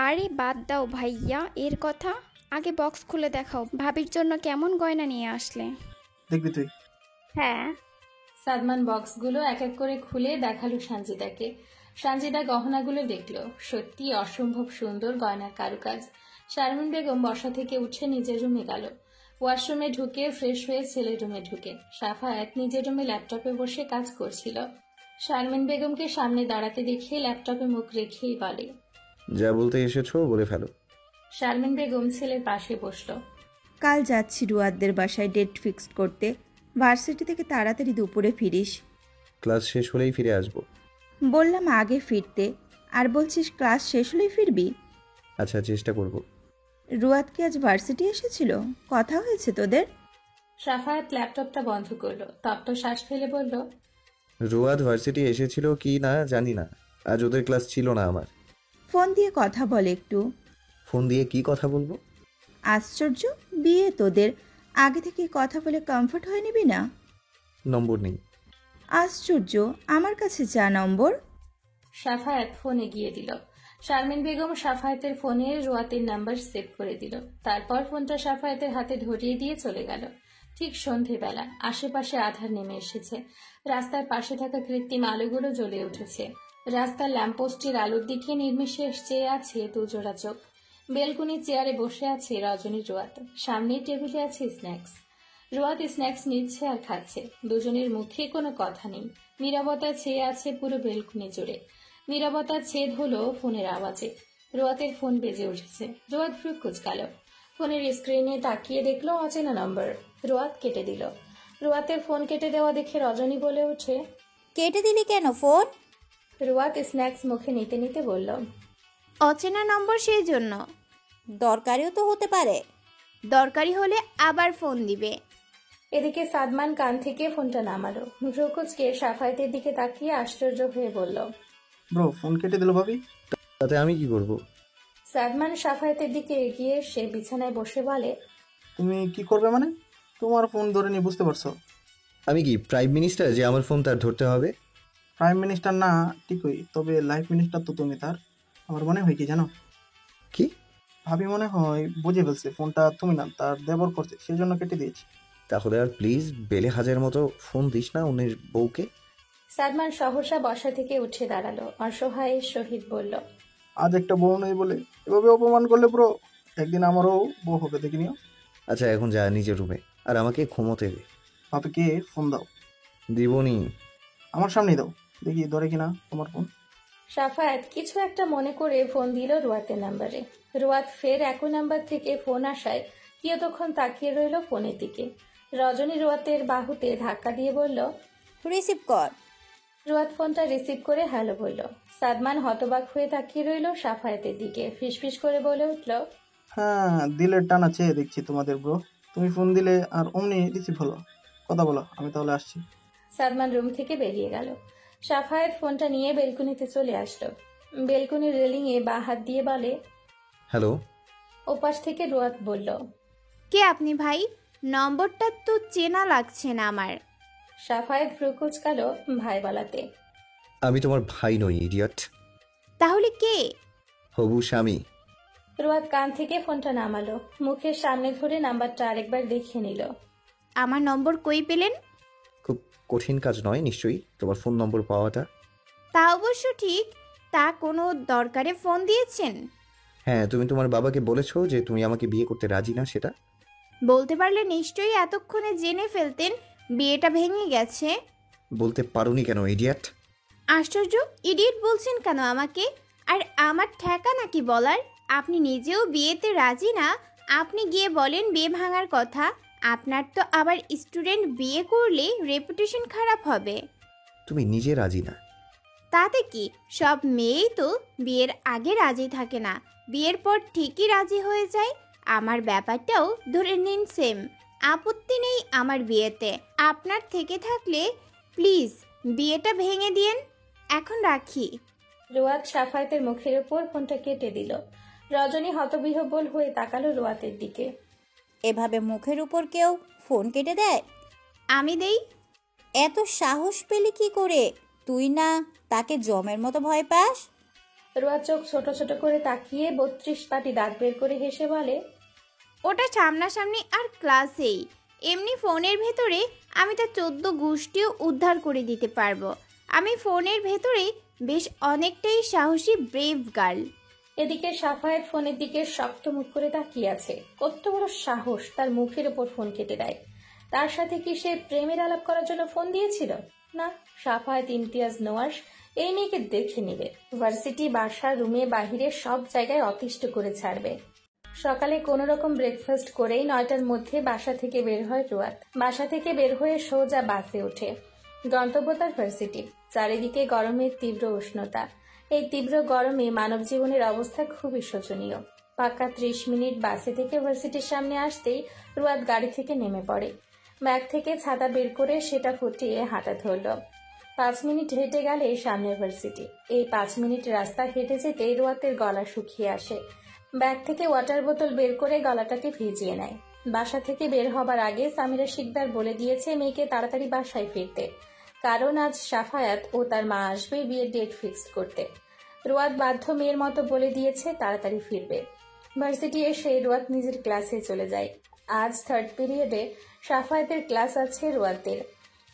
আরে বাদ দাও ভাইয়া এর কথা। আগে বক্স খুলে দেখাও, ভাবির জন্য কেমন গয়না নিয়ে আসলে। দেখবি তুই? হ্যাঁ। সাদমান বক্সগুলো এক এক করে খুলে দেখালো সানজিদাকে। সানজিদা গহনাগুলো দেখলো। সত্যি অসম্ভব সুন্দর গয়নার কারুকাজ। শারমিন বেগম বসা থেকে উঠে নিজের রুমে গেল। ওয়াশরুমে ঢুকে ফ্রেশ হয়ে ছেলের রুমে ঢুকে সাফায়াত নিজের রুমে ল্যাপটপে বসে কাজ করছিল। শারমিন বেগমকে সামনে দাঁড়াতে দেখে ল্যাপটপে মুখ রেখেই বলে, যা বলতে এসেছো বলে ফেলো। শারমিন বেগম ছেলের পাশে বসলো। কাল যাচ্ছি রুয়াদদের বাসায় ডেট ফিক্সড করতে। ভার্সিটি থেকে তাড়াতাড়ি দুপুরে ফিরিস। ক্লাস শেষ হলেই ফিরে আসবো। বললাম আগে ফিরতে, আর বলছিস ক্লাস শেষ হলেই ফিরবি। আচ্ছা, চেষ্টা করব। রুয়াদ কি আজ ভার্সিটি এসেছিল? কথা হয়েছে তোদের? সাফায়াত ল্যাপটপটা বন্ধ করলো। তপ্ত শ্বাস ফেলে বলল, রোয়াদ ভার্সিটি এসেছিল কি না জানি না, আজ ওদের ক্লাস ছিল না আমার। ফোন দিয়ে কথা বল একটু। ফোন দিয়ে কি কথা বলবো? আশ্চর্য, বিয়ে তোদের, আগে থেকে কথা বলে কমফর্ট হয়ে নিবি না? নম্বর নেই। আশ্চর্য, আমার কাছে যা নম্বর। সাফায়াত ফোন এগিয়ে দিল। শারমিন বেগম সাফায়েতের ফোনে রুয়াতের নাম্বার সেভ করে দিল। তারপর ফোনটা সাফায়েতের হাতে ধরিয়ে দিয়ে চলে গেল। ঠিক সন্ধেবেলা, আশেপাশে আধার নেমে এসেছে। রাস্তার পাশে থাকা কৃত্রিম আলোগুলো জ্বলে উঠেছে। রাস্তার ল্যাম্পপোস্টের আলোর দিকে নির্বিশেষ চেয়ে আছে দুজোড়া চোখ। বেলকুনি চেয়ারে বসে আছে রজনী রুয়াত। সামনের টেবিলে আছে স্ন্যাক্স। রুয়াত স্ন্যাক্স নিচ্ছে আর খাচ্ছে। দুজনের মুখে কোনো কথা নেই। নীরবতা ছেয়ে আছে পুরো বেলকুনি জুড়ে। নীরবতার ছেদ হলো ফোনের আওয়াজে। রুয়াতের ফোন বেজে উঠেছে। রুয়াত ভ্রু কুঁচকাল। ফোনের স্ক্রিনে তাকিয়ে দেখলো অচেনা নম্বর। রুয়াত কেটে দিল। রুয়াতের ফোন কেটে দেওয়া দেখে রজনী বলে ওঠে, কেটে দিলি কেন ফোন? রুয়াত স্ন্যাক্স মুখে নিতে নিতে বলল, অচেনা নম্বর, সেই জন্য। দরকারিও তো হতে পারে। দরকারি হলে আবার ফোন দিবে। এদিকে সাদমান কান থেকে ফোনটা নামালো। ভ্রুকুচকে সাফায়েতের দিকে তাকিয়ে আশ্চর্য হয়ে বলল, ব্রো ফোন কেটে দিল ভাবি। তাতে আমি কি করব? সাদমান সাফায়েতের দিকে এগিয়ে সে বিছানায় বসে বলে, তুমি কি করবে মানে? তোমার ফোন ধরে নিয়ে বুঝতে পারছো? আমি কি প্রাইম মিনিস্টার যে আমার ফোন তার ধরতে হবে? প্রাইম মিনিস্টার না ঠিকই, তবে লাইফ মিনিস্টার তো তুমি তার। আমার মনে হয় কি জানো, কি? ভাবি মনে হয় বুঝে ফেলছে ফোনটা তুমি না, তার দেবর করছে, সেই জন্য কেটে দিয়েছি। তাহলে আর প্লিজ বেলে হাজার মতো ফোন দিস না অন্যের বউকে। সাদমান সহসা বসা থেকে উঠে দাঁড়ালো। অসহায়ের সহিত বলল, আজ একটা বউ নেই বলে এভাবে অপমান করলে ব্রো, একদিন আমারও বউ হবে, দেখে নিও। আচ্ছা এখন যা নিজের রুমে, আর আমাকে ঘুমোতে দে। ভাবিকে ফোন দাও। দিবনি। আমার সামনেই দাও, দেখি ধরে কিনা তোমার ফোন। সাফায়েত কিছু একটা মনে করে ফোন দিল রুয়াতের নাম্বারে। রুয়াত ফের একই নাম্বার থেকে ফোন আসায় কিয়তক্ষণ তাকিয়ে রইল ফোনের দিকে। রজনী রুয়াতের বাহুতে ধাক্কা দিয়ে বলল, রিসিভ কর। রুয়াত ফোনটা রিসিভ করে হ্যালো বলল। সাদমান হতবাক হয়ে তাকিয়ে রইল সাফায়েতের দিকে। ফিসফিস করে বলে উঠল, হ্যাঁ, দিলের টানা চেয়ে দেখছি তোমাদের ব্রো। তুমি ফোন দিলে আর অমনি রিসিভ হলো। কথা বলো, আমি তাহলে আসছি। সাদমান রুম থেকে বেরিয়ে গেল। সাফায়েত ফোনটা নিয়ে বেলকুনিতে চলে আসলো। বেলকুনির রেলিংয়ে বাঁ হাত দিয়ে বলে, হ্যালো। ওপাশ থেকে রুয়াত বলল, কে আপনি ভাই? নম্বরটা তো চেনা লাগছে না আমার। সাফায়েত ভ্রু কুঁচকালো ভাই বলাতে। আমি তোমার ভাই নই ইডিয়ট। তাহলে কে? হবু স্বামী। রুয়াত কান থেকে ফোনটা নামালো। মুখের সামনে ধরে নাম্বারটা আরেকবার দেখে নিল। আমার নম্বর কই পেলেন? খুব কঠিন কাজ নয় নিশ্চয়ই তোমার ফোন নম্বর পাওয়াটা। তা অবশ্য ঠিক। তা কোনো দরকারে ফোন দিয়েছেন? হ্যাঁ, তুমি তোমার বাবাকে বলেছো যে তুমি আমাকে বিয়ে করতে রাজি না, সেটা বলতে পারলে নিশ্চয়ই এতক্ষণে জেনে ফেলতেন বিয়েটা ভেঙে গেছে। বলতে পারোনি কেন ইডিয়ট? আশ্চর্য, ইডিয়েট বলছেন কেন আমাকে? আর আমার ঠেকা নাকি বলার? আপনি নিজেও বিয়েতে রাজি না, আপনি গিয়ে বলেন বিয়ে ভাঙার কথা। আপনার তো আবার স্টুডেন্ট বিয়ে করলে রেপুটেশন খারাপ হবে। তুমি নিজে রাজি না? তাতে কি, সব মেয়েই তো বিয়ের আগে রাজি থাকে না, বিয়ের পর ঠিকই রাজি হয়ে যায়। আমার ব্যাপারটাও ধরে নিন সেম। আপত্তি নেই আমার বিয়েতে। আপনার থেকে থাকলে প্লিজ বিয়েটা ভেঙে দিয়েন। এখন রাখি। রুয়াত সাফায়েতের মুখের উপর ফোনটা কেটে দিল। রজনী হতবিহ্বল হয়ে তাকালো রুয়াতের দিকে। এভাবে মুখের উপর কেউ ফোন কেটে দেয়? আমি দেই। এত সাহস পেলি কি করে? তুই না তাকে জমের মতো ভয় পাস? রুয়াত চোখ ছোট ছোট করে তাকিয়ে 32 পাটি দাঁত বের করে হেসে বলে, ওটা সামনাসামনি আর ক্লাসেই। এমনি ফোনের ভেতরে আমি তার 14 গোষ্ঠীও উদ্ধার করে দিতে পারবো। আমি ফোনের ভেতরে বেশ অনেকটাই সাহসী ব্রেভ গার্ল। এদিকে সাফায়েত ফোনের দিকে শক্ত মুখ করে তাকিয়ে আছে। কত বড় সাহস তার মুখের উপর ফোন কেটে দেয়। তার সাথে কি সে প্রেমের আলাপ করার জন্য ফোন দিয়েছিল? না, সাফায়েত ইমতিয়াজ নওয়াজ এই মেয়েকে দেখে নিবে। ভার্সিটি, বাসা, রুমে, বাহিরে সব জায়গায় অতিষ্ঠ করে ছাড়বে। সকালে কোনো রকম ব্রেকফাস্ট করেই 9টার মধ্যে বাসা থেকে বের হয় রুয়াত। বাসা থেকে বের হয়ে সোজা বাসে ওঠে। গন্তব্য তার ভার্সিটি। চারিদিকে গরমের তীব্র উষ্ণতা। এই তীব্র গরমে মানব জীবনের অবস্থা খুবই শোচনীয়। পাক্কা 30 মিনিট বাসে থেকে ভার্সিটির সামনে আসতেই রুয়াত গাড়ি থেকে নেমে পড়ে। ব্যাগ থেকে ছাতা বের করে সেটা ফুটিয়ে হাঁটা ধরল। 5 মিনিট হেঁটে গেলে সামনের ভার্সিটি। এই 5 মিনিট রাস্তা হেঁটে যেতে রুয়াতের গলা শুকিয়ে আসে। ব্যাগ থেকে ওয়াটার বোতল বের করে গলাটাকে ভিজিয়ে নেয়। বাসা থেকে বের হবার আগে সামিরা শিকদার বলে দিয়েছে মেয়েকে তাড়াতাড়ি বাসায় ফিরতে, কারণ আজ সাফায়াত ও তার মা আসবে বিয়ের ডেট ফিক্সড করতে। রোয়াত বাধ্য মেয়ের মতো বলে দিয়েছে তাড়াতাড়ি ফিরবে। ভার্সিটি এসে রোয়াত নিজের ক্লাসে চলে যায়। আজ 3rd পিরিয়ডে সাফায়েতের ক্লাস আছে রোয়াতের।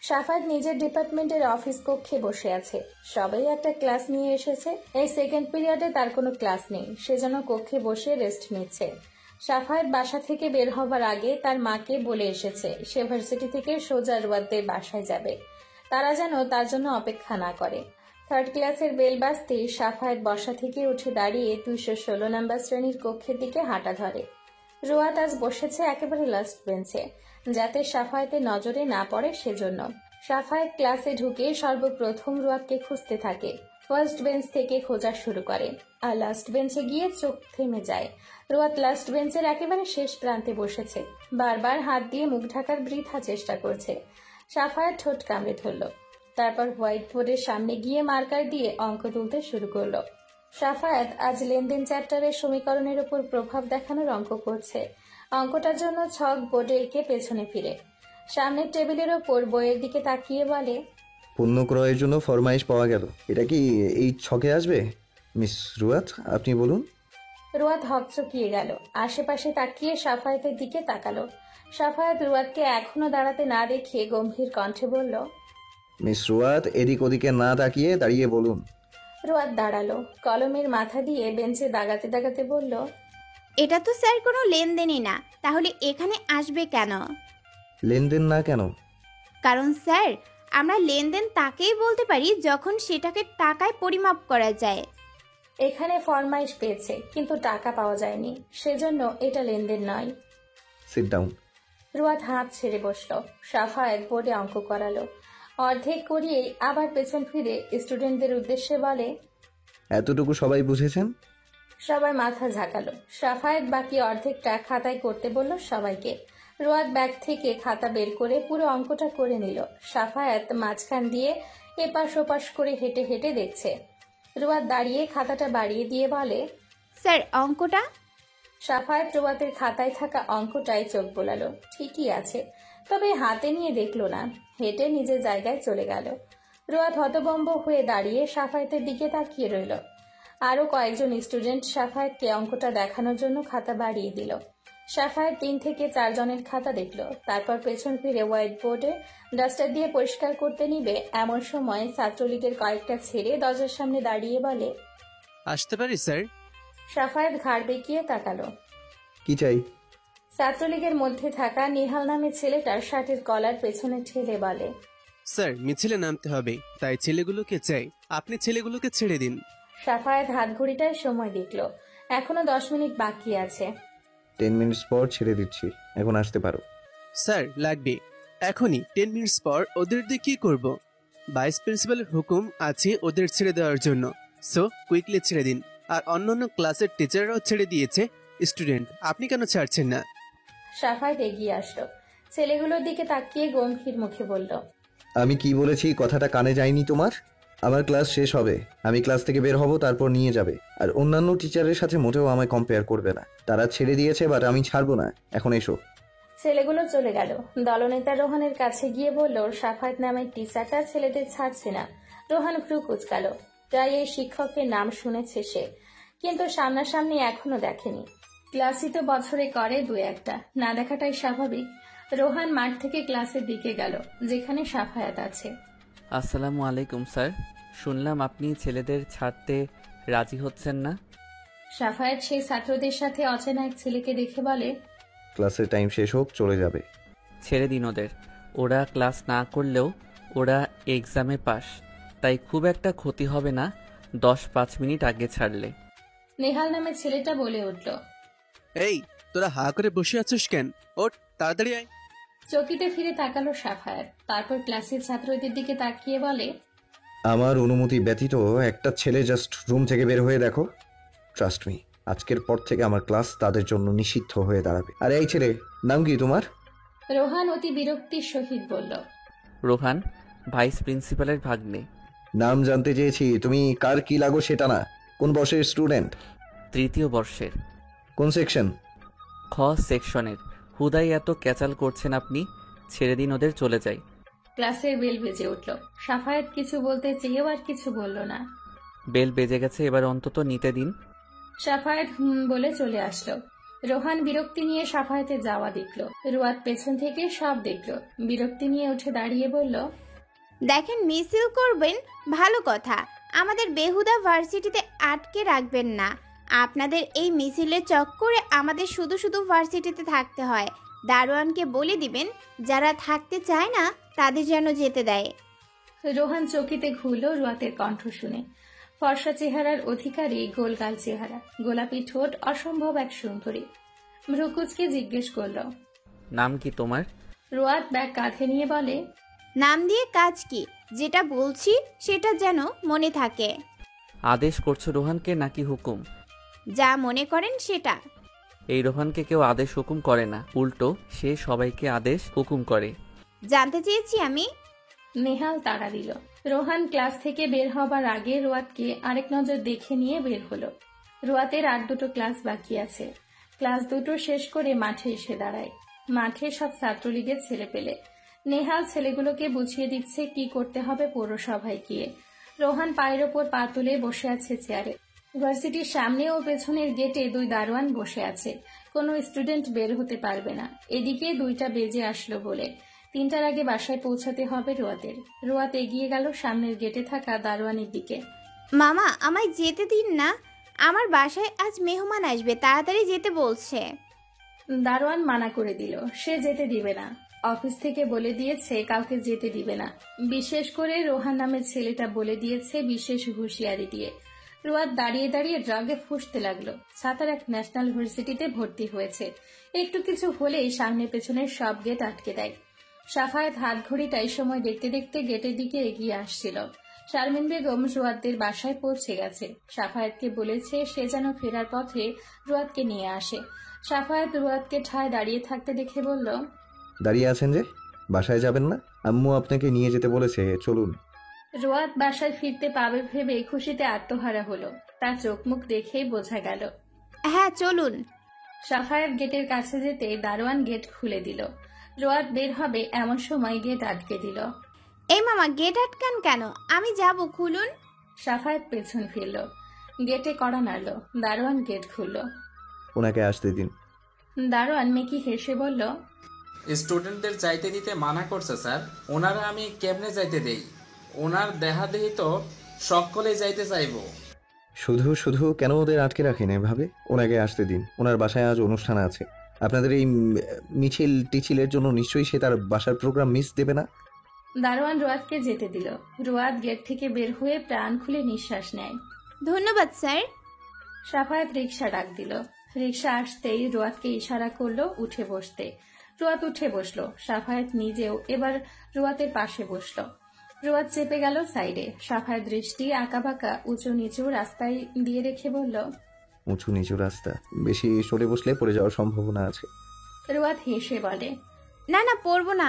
সাফায়েত নিজের ডিপার্টমেন্টের অফিস কক্ষে বসে আছে। সবাই একটা ক্লাস নিয়ে এসেছে। এই 2nd পিরিয়ডে তার কোনো ক্লাস নেই, সেজন্য কক্ষে বসে রেস্ট নিচ্ছে। সাফায়েত বাসা থেকে বের হবার আগে তার মাকে বলে এসেছে সে ভার্সিটি থেকে সোজা রোয়াতদের বাসায় যাবে, তারা যেন তার জন্য অপেক্ষা না করে। 3rd ক্লাসের বেল বাজতেই সাফায়েত বসা থেকে উঠে দাঁড়িয়ে 216 নম্বর শ্রেণীর কক্ষের দিকে হাঁটা ধরে। রোয়াত আজ বসেছে একেবারে লাস্ট বেঞ্চে, যাতে সাফায়েতের নজরে না পড়ে সেজন্য। সাফায়েত ক্লাসে ঢুকে সর্বপ্রথম রোয়াতকে খুঁজতে থাকে। ফার্স্ট বেঞ্চ থেকে খোঁজা শুরু করে আর লাস্ট বেঞ্চে গিয়ে চোখ থেমে যায়। রোয়াত লাস্ট বেঞ্চের একেবারে শেষ প্রান্তে বসেছে, বারবার হাত দিয়ে মুখ ঢাকার বৃথা চেষ্টা করছে। সাফায়েত ঠোঁট কামড়ে ধরল, তারপর হোয়াইট বোর্ডের সামনে গিয়ে মার্কার দিয়ে অঙ্ক তুলতে শুরু করলো। সাফায়েত আজ লেনদেন চ্যাপ্টারের সমীকরণের উপর প্রভাব দেখানোর অঙ্ক করছে। অঙ্কটার জন্য ছক বোর্ডে এঁকে পেছনে ফিরে সামনের টেবিলের ওপর বইয়ের দিকে তাকিয়ে বলে, পণ্য ক্রয়ের জন্য ফরমাইশ পাওয়া গেল। এটা কি এই ছকে আসবে? মিস রুয়াত, আপনি বলুন। রোয়াত হকচকিয়ে গেল, আশেপাশে তাকিয়ে সাফায়েতের দিকে তাকালো। সাফায়েত রোয়াতকে এখনো দাঁড়াতে না দেখে গম্ভীর কণ্ঠে বলল, মিস রুয়াত, এদিক ওদিকে না তাকিয়ে দাঁড়িয়ে বলুন। রোয়াত দাঁড়ালো, কলমের মাথা দিয়ে বেঞ্চে দাগাতে দাগাতে বলল, এটা তো স্যার কোনো লেনদেনই না, তাহলে এখানে আসবে কেন? লেনদেন না কেন? কারণ স্যার, আমরা লেনদেন তাকেই বলতে পারি যখন সেটাকে টাকায় পরিমাপ করা যায়। এখানে ফরমাইশ পেয়েছে কিন্তু টাকা পাওয়া যায়নি, সেজন্য এটা লেনদেন নয়। Sit down. রোয়াত হাত ছেড়ে বসল। সাফায়েত বোর্ডে অঙ্ক করালো। অর্ধেক করিয়ে আবার পেছন ফিরে স্টুডেন্টদের উদ্দেশ্যে বলে, এতটুকু সবাই বুঝেছেন? সবাই মাথা ঝাঁকালো। সাফায়েত বাকি অর্ধেকটা খাতায় করতে বলল সবাইকে। রোয়াত ব্যাগ থেকে খাতা বের করে পুরো অঙ্কটা করে নিল। সাফায়েত মাঝখান দিয়ে এপাশ ওপাশ করে হেঁটে হেঁটে দেখছে। রোয়াত দাঁড়িয়ে খাতাটা বাড়িয়ে দিয়ে বলে, স্যার অঙ্কটা? সাফায়েত রোয়াতের খাতায় থাকা অঙ্কটায় চোখ বোলালো। ঠিকই আছে, তবে হাতে নিয়ে দেখলো না, হেঁটে নিজের জায়গায় চলে গেল। রোয়াত হতভম্ব হয়ে দাঁড়িয়ে সাফায়েতের দিকে তাকিয়ে রইল। আরো কয়েকজন স্টুডেন্ট সাফায়েতকে অঙ্কটা দেখানোর জন্য খাতা বাড়িয়ে দিল। সাফায়েত 3 থেকে 4 জনের খাতা দেখলো, তারপর পেছন ফিরে হোয়াইট বোর্ডে ডাস্টার দিয়ে পরিষ্কার করতে নিবে এমন সময় ছাত্রলীগের কয়েকটা ছেড়ে দরজার সামনে দাঁড়িয়ে বলে, আসতে পারি স্যার? সাফায়েত ঘাড় বেঁকিয়ে তাকালো। কি চাই? ছাত্রলীগের মধ্যে থাকা নিহাল নামের ছেলেটার শার্টের কলার পেছনে ঠেলে বলে, স্যার মিছিলে নামতে হবে, তাই ছেলেগুলোকে চাই, আপনি ছেলেগুলোকে ছেড়ে দিন। সাফায়েত হাত ঘড়িটায় সময় দেখলো, এখনো 10 মিনিট বাকি আছে। 10 মিনিটস পর ছেড়ে দিচ্ছি, এখন আসতে পারো। স্যার লাগবে এখনই, 10 মিনিটস পর ওদের দিয়ে কি করব? ভাইস প্রিন্সিপালের হুকুম আছে ওদের ছেড়ে দেওয়ার জন্য, সো কুইকলি ছেড়ে দিন। আর অন্যান্য ক্লাসের টিচাররাও ছেড়ে দিয়েছে, স্টুডেন্ট আপনি কেন ছাড়ছেন না? সাফায়েত এগিয়ে আসলো, ছেলেগুলোর দিকে তাকিয়ে গম্ভীর মুখে বলল, আমি কি বলেছি কথাটা কানে যায়নি তোমার? আমার ক্লাস শেষ হবে, আমি ক্লাস থেকে বের হব, তারপর নিয়ে যাবে। আর অন্যান্য টিচারের সাথে মোটেও আমায় কম্পেয়ার করবে না। তারা ছেড়ে দিয়েছে, বাট আমি ছাড়বো না। এখন এসো। ছেলেগুলো চলে গেল। দলনেতা রোহানের কাছে গিয়ে বলল, সাফায়েত নামের টিচারটা ছেলেদের ছাড়ছে না। রোহান ভ্রু কুচকালো। প্রায় এই শিক্ষকের নাম শুনেছে সে, কিন্তু সামনাসামনি এখনো দেখেনি। ক্লাসই তো বছরে করে 2-1টা, না দেখাটাই স্বাভাবিক। রোহান মাঠ থেকে ক্লাসের দিকে গেল, যেখানে সাফায়েত আছে। আসসালামু আলাইকুম স্যার, শুনলাম আপনি ছেলেদের ছাড়তে রাজি হচ্ছেন না। সাফায়েত সেই ছাত্রদের সাথে অচেনা এক ছেলেকে দেখে বলে, ক্লাসের টাইম শেষ হোক, চলে যাবে। ছেড়ে দিন ওদের, ওরা ক্লাস না করলেও ওরা এক্সামে পাস, তাই খুব একটা ক্ষতি হবে না 10-5 মিনিট আগে ছাড়লে। নেহাল নামের ছেলেটা বলে উঠল, এই তোরা হা করে বসে আছিস কেন? ওঠ তাড়াতাড়ি আয়। চকিতে ফিরে তাকালো সাফায়েত, তারপর ক্লাসের ছাত্রদের দিকে তাকিয়ে বলে, আমার অনুমতি ব্যতীত একটা ছেলে জাস্ট রুম থেকে বের হয়ে দেখো। ট্রাস্ট মি, আজকের পর থেকে আমার ক্লাস তাদের জন্য নিষিদ্ধ হয়ে দাঁড়াবে। আর এই ছেলে, নাম কি তোমার? রোহান অতি বিরক্তির সহিত বলল, রোহান, ভাইস প্রিন্সিপালের ভাগ্নে। নাম জানতে চেয়েছি, তুমি কার কি লাগো সেটা না। কোন বর্ষের স্টুডেন্ট? 3য় বর্ষের। কোন সেকশন? খ সেকশনের। হুদাই এত ক্যাচাল করছেন আপনি, ছেড়ে দিন ওদের, চলে যাই। ক্লাসের বেল বেজে উঠল। সাফায়েত কিছু বলতে চেয়েও আর কিছু বলল না। বেল বেজে গেছে, এবার অন্তত নিতে দিন। সাফায়েত বলে চলে আসলো। রোহান বিরক্তি নিয়ে সাফায়েতে যাওয়া দেখলো। রুয়াদ পেছন থেকে সব দেখলো। বিরক্তি নিয়ে উঠে দাঁড়িয়ে বলল, দেখেন, মিছিল করবেন ভালো কথা, আমাদের বেহুদা ভার্সিটিতে আটকে রাখবেন না। আপনাদের এই মিছিলের চক্করে আমাদের শুধু শুধু ভার্সিটিতে থাকতে হয়। দারোয়ানকে বলে দিবেন যারা থাকতে চায় না তাদের যেন যেতে দেয়। রোহান চকিতে ঘুরলো রুয়াতের কণ্ঠ শুনে। ফর্সা চেহারার অধিকারী, গোলগাল চেহারা, গোলাপি ঠোঁট, অসম্ভব এক সুন্দরী। ভ্রুকুচকে জিজ্ঞেস করল, নাম কি তোমার? রুয়াত ব্যাগ কাঁধে নিয়ে বলে, নাম দিয়ে কাজ কি? যেটা বলছি সেটা যেন মনে থাকে। আদেশ করছো রোহানকে নাকি হুকুম? যা মনে করেন সেটা। এই রোহানকে কেউ আদেশ হুকুম করে না, উল্টো সে সবাইকে আদেশ হুকুম করে। জানতে চেয়েছি আমি। নেহাল তাড়া দিল। রোহান ক্লাস থেকে বের হবার আগে রুয়াতকে আরেক নজর দেখে নিয়ে বের হলো। রুয়াতের আর দুটো ক্লাস বাকি আছে। ক্লাস দুটো শেষ করে মাঠে এসে দাঁড়ায়। মাঠে সব ছাত্রলীগের ছেলে পেলে। নেহাল ছেলেগুলোকে বুঝিয়ে দিচ্ছে কি করতে হবে পৌরসভায় গিয়ে। রোহান পায়ের ওপর পা তুলে বসে আছে চেয়ারে। ইউনিভার্সিটির সামনে ও পেছনের গেটে দুই দারোয়ান বসে আছে। কোনো স্টুডেন্ট বের হতে পারবে না। এদিকে 2টা বেজে আসলো বলে 3টার আগে বাসায় পৌঁছাতে হবে রুয়াতের। রুয়াত এগিয়ে গেল সামনের গেটে থাকা দারোয়ানের দিকে। মামা, আমায় যেতে দিন না, আমার বাসায় আজ মেহমান আসবে, তাড়াতাড়ি যেতে বলছে। দারোয়ান মানা করে দিল, সে যেতে দিবে না। অফিস থেকে বলে দিয়েছে কাউকে যেতে দিবে না। বিশেষ করে রোহান নামের ছেলেটা বলে দিয়েছে বিশেষ হুঁশিয়ারি দিয়ে। রুয়াত দাঁড়িয়ে দাঁড়িয়ে ড্রাগে ফুঁসতে লাগলো। সাতারা ন্যাশনাল ভার্সিটিতে ভর্তি হয়েছে। একটু কিছু হলেই সামনে পেছনের সব গেট আটকে দেয়। সাফায়েত হাত ঘড়িটাই সময় দেখতে দেখতে গেটের দিকে এগিয়ে আসছিল। শারমিন বেগম রুয়াতদের বাসায় পৌঁছে গেছে। সাফায়েতকে বলেছে সে যেন ফেরার পথে রুয়াতকে নিয়ে আসে। সাফায়েত রুয়াতকে ঠায় দাঁড়িয়ে থাকতে দেখে বলল, দাঁড়িয়ে আছেন যে, বাসায় যাবেন না? আম্মু আপনাকে নিয়ে যেতে বলেছে, চলুন। রুয়াত বাসায় ফিরতে পাবে ভেবে খুশিতে আত্মহারা হলো। তার চোখ মুখ দেখেই বোঝা গেল। হ্যাঁ, চলুন। সাফায়েত গেটের কাছে যেতে দারোয়ান গেট খুলে দিল। রুয়াত বের হবে এমন সময় গেট আটকে দিল। এই মামা, গেট আটকান কেন? আমি যাব, খুলুন। সাফায়েত পেছন ফিরল। গেটে কড়া নাড়ল। দারোয়ান গেট খুলল। ওনাকে আসতে দিন। দারোয়ান মেকি হেসে বলল, স্টুডেন্টদের যাইতে দিতে মানা করছে স্যার। ওনারা আমি কেমনে যাইতে দেই? ওনার দেহাদেহি তো সকলেই যাইতে চাইবো। শুধু শুধু কেন ওদের আটকে রাখেন এভাবে? ওনাকে আসতে দিন। ওনার বাসায় আজ অনুষ্ঠান আছে। আপনাদের এই মিছিল টিছিলের জন্য নিশ্চয়ই সে তার বাসার প্রোগ্রাম মিস দেবে না। দারোয়ান রুয়াতকে যেতে দিল। রুয়াত গেট থেকে বের হয়ে প্রাণ খুলে নিঃশ্বাস নেয়। ধন্যবাদ স্যার। সাফায়েত রিক্সা ডাক দিল। রিক্সা আসতেই রুয়াতকে ইশারা করলো উঠে বসতে। রুয়াত উঠে বসলো। সাফায়েত নিজেও এবার রুয়াতের পাশে বসলো। রুয়াত চেপে গেল সাইডে। সাফায়েত দৃষ্টি আঁকাবাঁকা উঁচু নিচু রাস্তায় দিয়ে রেখে বলল, উঁচু নিচু রাস্তা, বেশি সরে বসলে পড়ে যাওয়ার সম্ভাবনা আছে। রুয়াত হেসে বলে, না না, পড়বো না।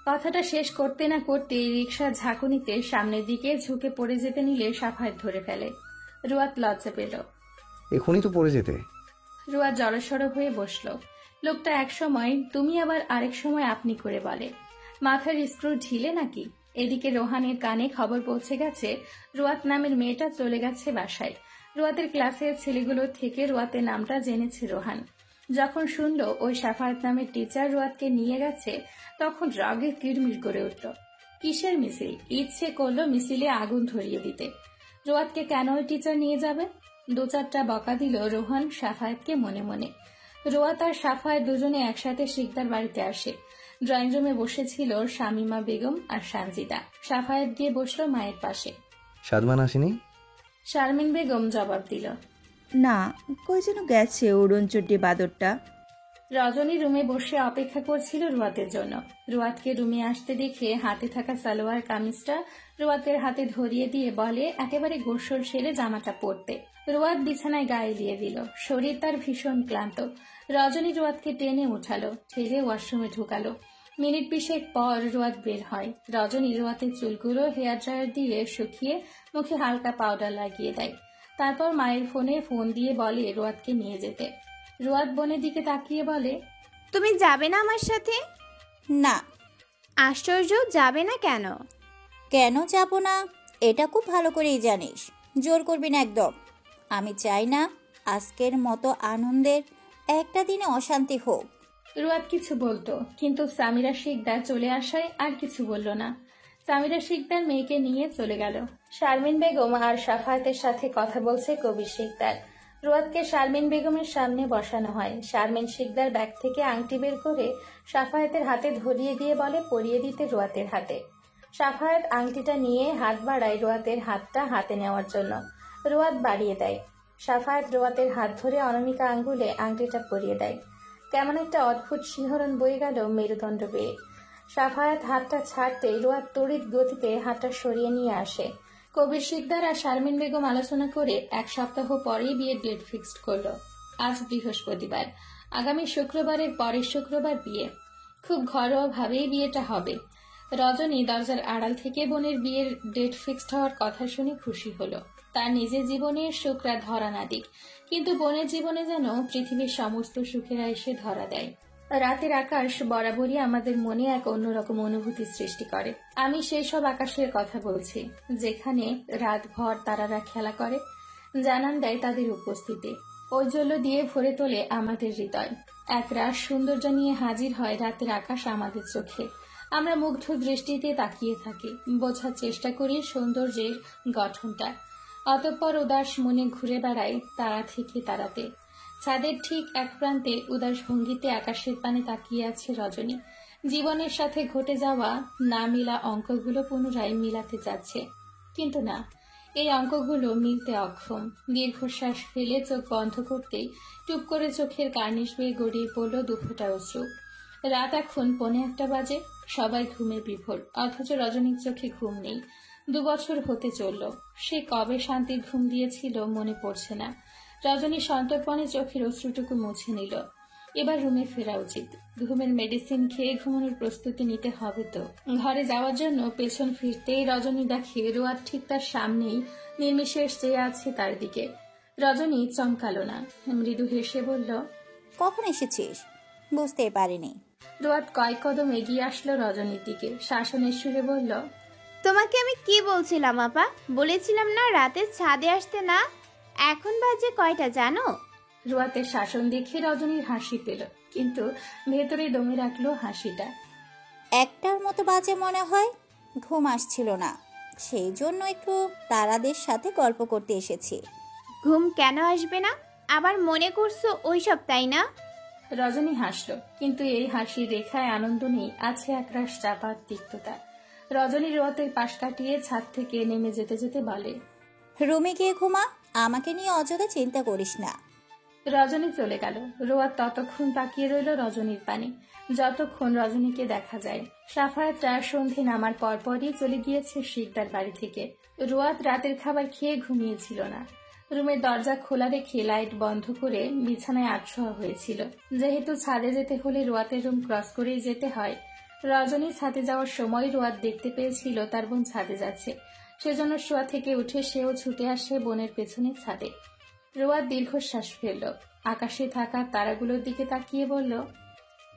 কথাটা শেষ করতে না করতে রিক্সা ঝাঁকুনিতে সামনের দিকে ঝুঁকে পড়ে যেতে নিলে সাফায়েত ধরে ফেলে। রুয়াত লজ্জা পেল। এখনই তো পড়ে যেতে। রুয়াত জড়সড় হয়ে বসলো। লোকটা এক সময় তুমি আবার আরেক সময় আপনি করে বলে। মাথার স্ক্রু ঢিলে নাকি? এদিকে রোহানের কানে খবর পৌঁছে গেছে রুয়াত নামের মেয়েটা চলে গেছে বাসায়। রুয়াতের ক্লাসের ছেলেগুলোর থেকে রুয়াতের নামটা জেনেছে রোহান। যখন শুনল ওই সাফায়েত নামের টিচার রুয়াতকে নিয়ে গেছে, তখন রাগে কিরমির করে উঠল। কিসের মিছিল? ইচ্ছে করলো মিছিলে আগুন ধরিয়ে দিতে। রুয়াতকে কেন ওই টিচার নিয়ে যাবে? 2-4টা বকা দিল রোহান সাফায়েতকে মনে মনে। রুয়াত আর সাফায়েত দুজনে একসাথে শিকদার বাড়িতে আসে। ড্রয়িং রুমে বসেছিল শামিমা বেগম আর সানজিদা। সাফায়েত গিয়ে বসলো মায়ের পাশে। সাদমান আসেনি? শারমিন বেগম জবাব দিল, না, কই যেন গেছে উড়নচণ্ডী বাদরটা। রজনী রুমে বসে অপেক্ষা করছিল রুয়াতের জন্য। রুয়াতকে রুমে আসতে দেখে হাতে থাকা সালোয়ার কামিজটা রুয়াতের হাতে ধরিয়ে দিয়ে বলে একেবারে গোসল সেরে জামাটা পরতে। রুয়াত বিছানায় গায়ে দিয়ে দিল। শরীর তার ভীষণ ক্লান্ত। রজনী রুয়াতকে টেনে উঠালো, ঠেলে ওয়াশরুমে ঢুকালো। মিনিট 20 পর রুয়াত বের হয়। রজনী রুয়াতের চুলগুলো হেয়ার ড্রায়ার দিয়ে শুকিয়ে মুখে হালকা পাউডার লাগিয়ে দেয়। তারপর মায়ের ফোনে ফোন দিয়ে বলে রুয়াতকে নিয়ে যেতে। রুয়াত বোনের দিকে তাকিয়ে বলে, তুমি যাবে না আমার সাথে? না। আশ্চর্য, যাবে না কেন? কেন যাব না? এটা খুব ভালো করেই জানিস। জোর করবি না একদম। আমি চাই না আজকের মতো আনন্দের একটা দিনে অশান্তি হোক। রুয়াদ কিছু বলতো, কিন্তু সামিরা শিকদার চলে আসায় আর কিছু বলল না। সামিরা শিকদার মেয়েকে নিয়ে চলে গেল। শারমিন বেগম আর সাফায়াতের সাথে কথা বলছে কবির শিকদার। রুয়াদকে শারমিন বেগমের সামনে বসানো হয়। শারমিন শিকদার ব্যাগ থেকে আংটি বের করে সাফায়াতের হাতে ধরিয়ে দিয়ে বলে পরিয়ে দিতে রুয়াতের হাতে। সাফায়াত আংটিটা নিয়ে হাত বাড়ায় রুয়াতের হাতটা হাতে নেওয়ার জন্য। রুয়াত বাড়িয়ে দেয়। সাফায়াত রুয়াতের হাত ধরে অনামিকা আঙ্গুলে আংটিটা পরিয়ে দেয়। কেমন একটা অদ্ভুত শিহরণ বয়ে গেল মেরুদণ্ড বেয়ে। সাফায়াত হাতটা ছাড়তেই রুয়াত তড়িৎ গতিতে হাতটা সরিয়ে নিয়ে আসে। কবির শিকদার আর শারমিন বেগম আলোচনা করে 1 সপ্তাহ পরেই বিয়ের ডেট ফিক্সড করলো। আজ বৃহস্পতিবার, আগামী শুক্রবারের পরের শুক্রবার বিয়ে। খুব ঘরোয়া ভাবেই বিয়েটা হবে। রজনী দরজার আড়াল থেকে বোনের বিয়ের ডেট ফিক্সড হওয়ার কথা শুনে খুশি হলো। তার নিজের জীবনের সুখরা ধরা না দিক, কিন্তু বোনের জীবনে যেন পৃথিবীর সমস্ত সুখেরা এসে ধরা দেয়। রাতের আকাশ বরাবরই আমাদের মনে এক অন্যরকম অনুভূতি সৃষ্টি করে। আমি সেই সব আকাশের কথা বলছি যেখানে রাতভর তারারা খেলা করে, জানান দেয় তাদের উপস্থিতি। ঔজ্জ্বল্য দিয়ে ভরে তোলে আমাদের হৃদয়। এক রাত সৌন্দর্য নিয়ে হাজির হয় রাতের আকাশ আমাদের চোখে। আমরা মুগ্ধ দৃষ্টিতে তাকিয়ে থাকি, বোঝার চেষ্টা করি সৌন্দর্যের গঠনটা। অতঃপর উদাস মনে ঘুরে বেড়াই তারা থেকে তারাতে। ছাদের ঠিক এক প্রান্তে উদাস ভঙ্গিতে আকাশের পানে তাকিয়ে আছে রজনী। জীবনের সাথে ঘটে যাওয়া না মিলা অঙ্কগুলো পুনরায় মিলাতে যাচ্ছে, কিন্তু না, এই অঙ্কগুলো মিলতে অক্ষম। দীর্ঘশ্বাস ফেলে চোখ বন্ধ করতেই টুপ করে চোখের কার্নিশ বেয়ে গড়িয়ে পড়ল দুফোঁটা অশ্রু। রাত এখন 1:45 বাজে। সবাই ঘুমে বিভোর, অথচ রজনীর চোখে ঘুম নেই। 2 বছর হতে চলল। সে কবে শান্তির ঘুম দিয়েছিল মনে পড়ছে না। রজনী সন্তর্পণে চোখের অশ্রুটুকু মুছে নিল। এবার রুমে ফেরা উচিত। ঘুমের মেডিসিন খেয়ে ঘুমানোর প্রস্তুতি নিতে হবে তো। ঘরে যাওয়ার জন্য পেছন ফিরতেই রজনী দেখে রুয়াদ ঠিক তার সামনেই নির্বিশেষ চেয়ে আছে তার দিকে। রজনী চমকালো না, মৃদু হেসে বলল, কখন এসেছিস? বুঝতে পারিনি। রুয়াদ কয়েক কদম এগিয়ে আসলো রজনীর দিকে, শাসনের সুরে বলল, তোমাকে আমি কি বলছিলাম আপা? বলেছিলাম না রাতে ছাদে আসতে না? এখন বাজে কয়টা জানো? রুয়াতের শাসন দেখে রজনীর হাসি পেল, কিন্তু ভেতরে দমে রাখলো হাসিটা। 1টার মতো বাজে মনে হয়। ঘুম আসছিল না, সেই জন্য একটু তারাদের সাথে গল্প করতে এসেছি। ঘুম কেন আসবে না? আবার মনে করছো ওইসব, তাই না? রজনী হাসলো, কিন্তু এই হাসির রেখায় আনন্দ নেই, আছে একরাশ চাপা তিক্ততা। রজনী রুয়াতের পাশ কাটিয়ে ছাদ থেকে নেমে যেতে যেতে বলে, রুমে গিয়ে ঘুমা, আমাকে নিয়ে অযথা চিন্তা করিস না। রজনী চলে গেল। রুয়াত ততক্ষণ তাকিয়ে রইল রজনীর পানে, যতক্ষণ রজনীকে দেখা যায়। সাফায়াতরা সন্ধে নামার পরপরই চলে গিয়েছে শিকদার বাড়ি থেকে। রুয়াত রাতের খাবার খেয়ে ঘুমিয়েছিল না। রুমের দরজা খোলা রেখে লাইট বন্ধ করে বিছানায় আটশোয়া হয়েছিল। যেহেতু ছাদে যেতে হলে রুয়াতের রুম ক্রস করেই যেতে হয়, রজনী ছাদে যাওয়ার সময় রুয়াত দেখতে পেয়েছিল তার বোন ছাদে যাচ্ছে। সেজন্য শোয়া থেকে উঠে সেও ছুটে আসে বোনের পেছনে ছাদে। রুয়াত দীর্ঘশ্বাস ফেলল, আকাশে থাকা তারাগুলোর দিকে তাকিয়ে বলল,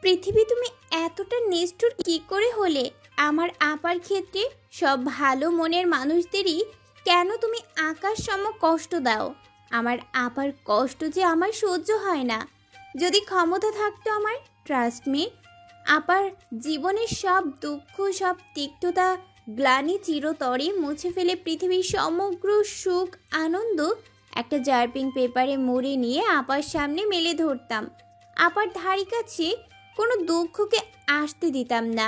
পৃথিবী তুমি এতটা নিষ্ঠুর কি করে হলে? আমার আপার ক্ষেত্রে সব ভালো মনের মানুষদেরই কেন তুমি আকাশ সম কষ্ট দাও? আমার আপার কষ্ট যে আমার সহ্য হয় না। যদি ক্ষমতা থাকতো আমার, ট্রাস্ট মি, আপার জীবনের সব দুঃখ, সব তিক্ততা, গ্লানি চিরতরে মুছে ফেলে পৃথিবীর সমগ্র সুখ আনন্দ একটা জার্পিং পেপারে মুড়ে নিয়ে আপার সামনে মেলে ধরতাম। আপার ধারি কাছে কোনো দুঃখকে আসতে দিতাম না।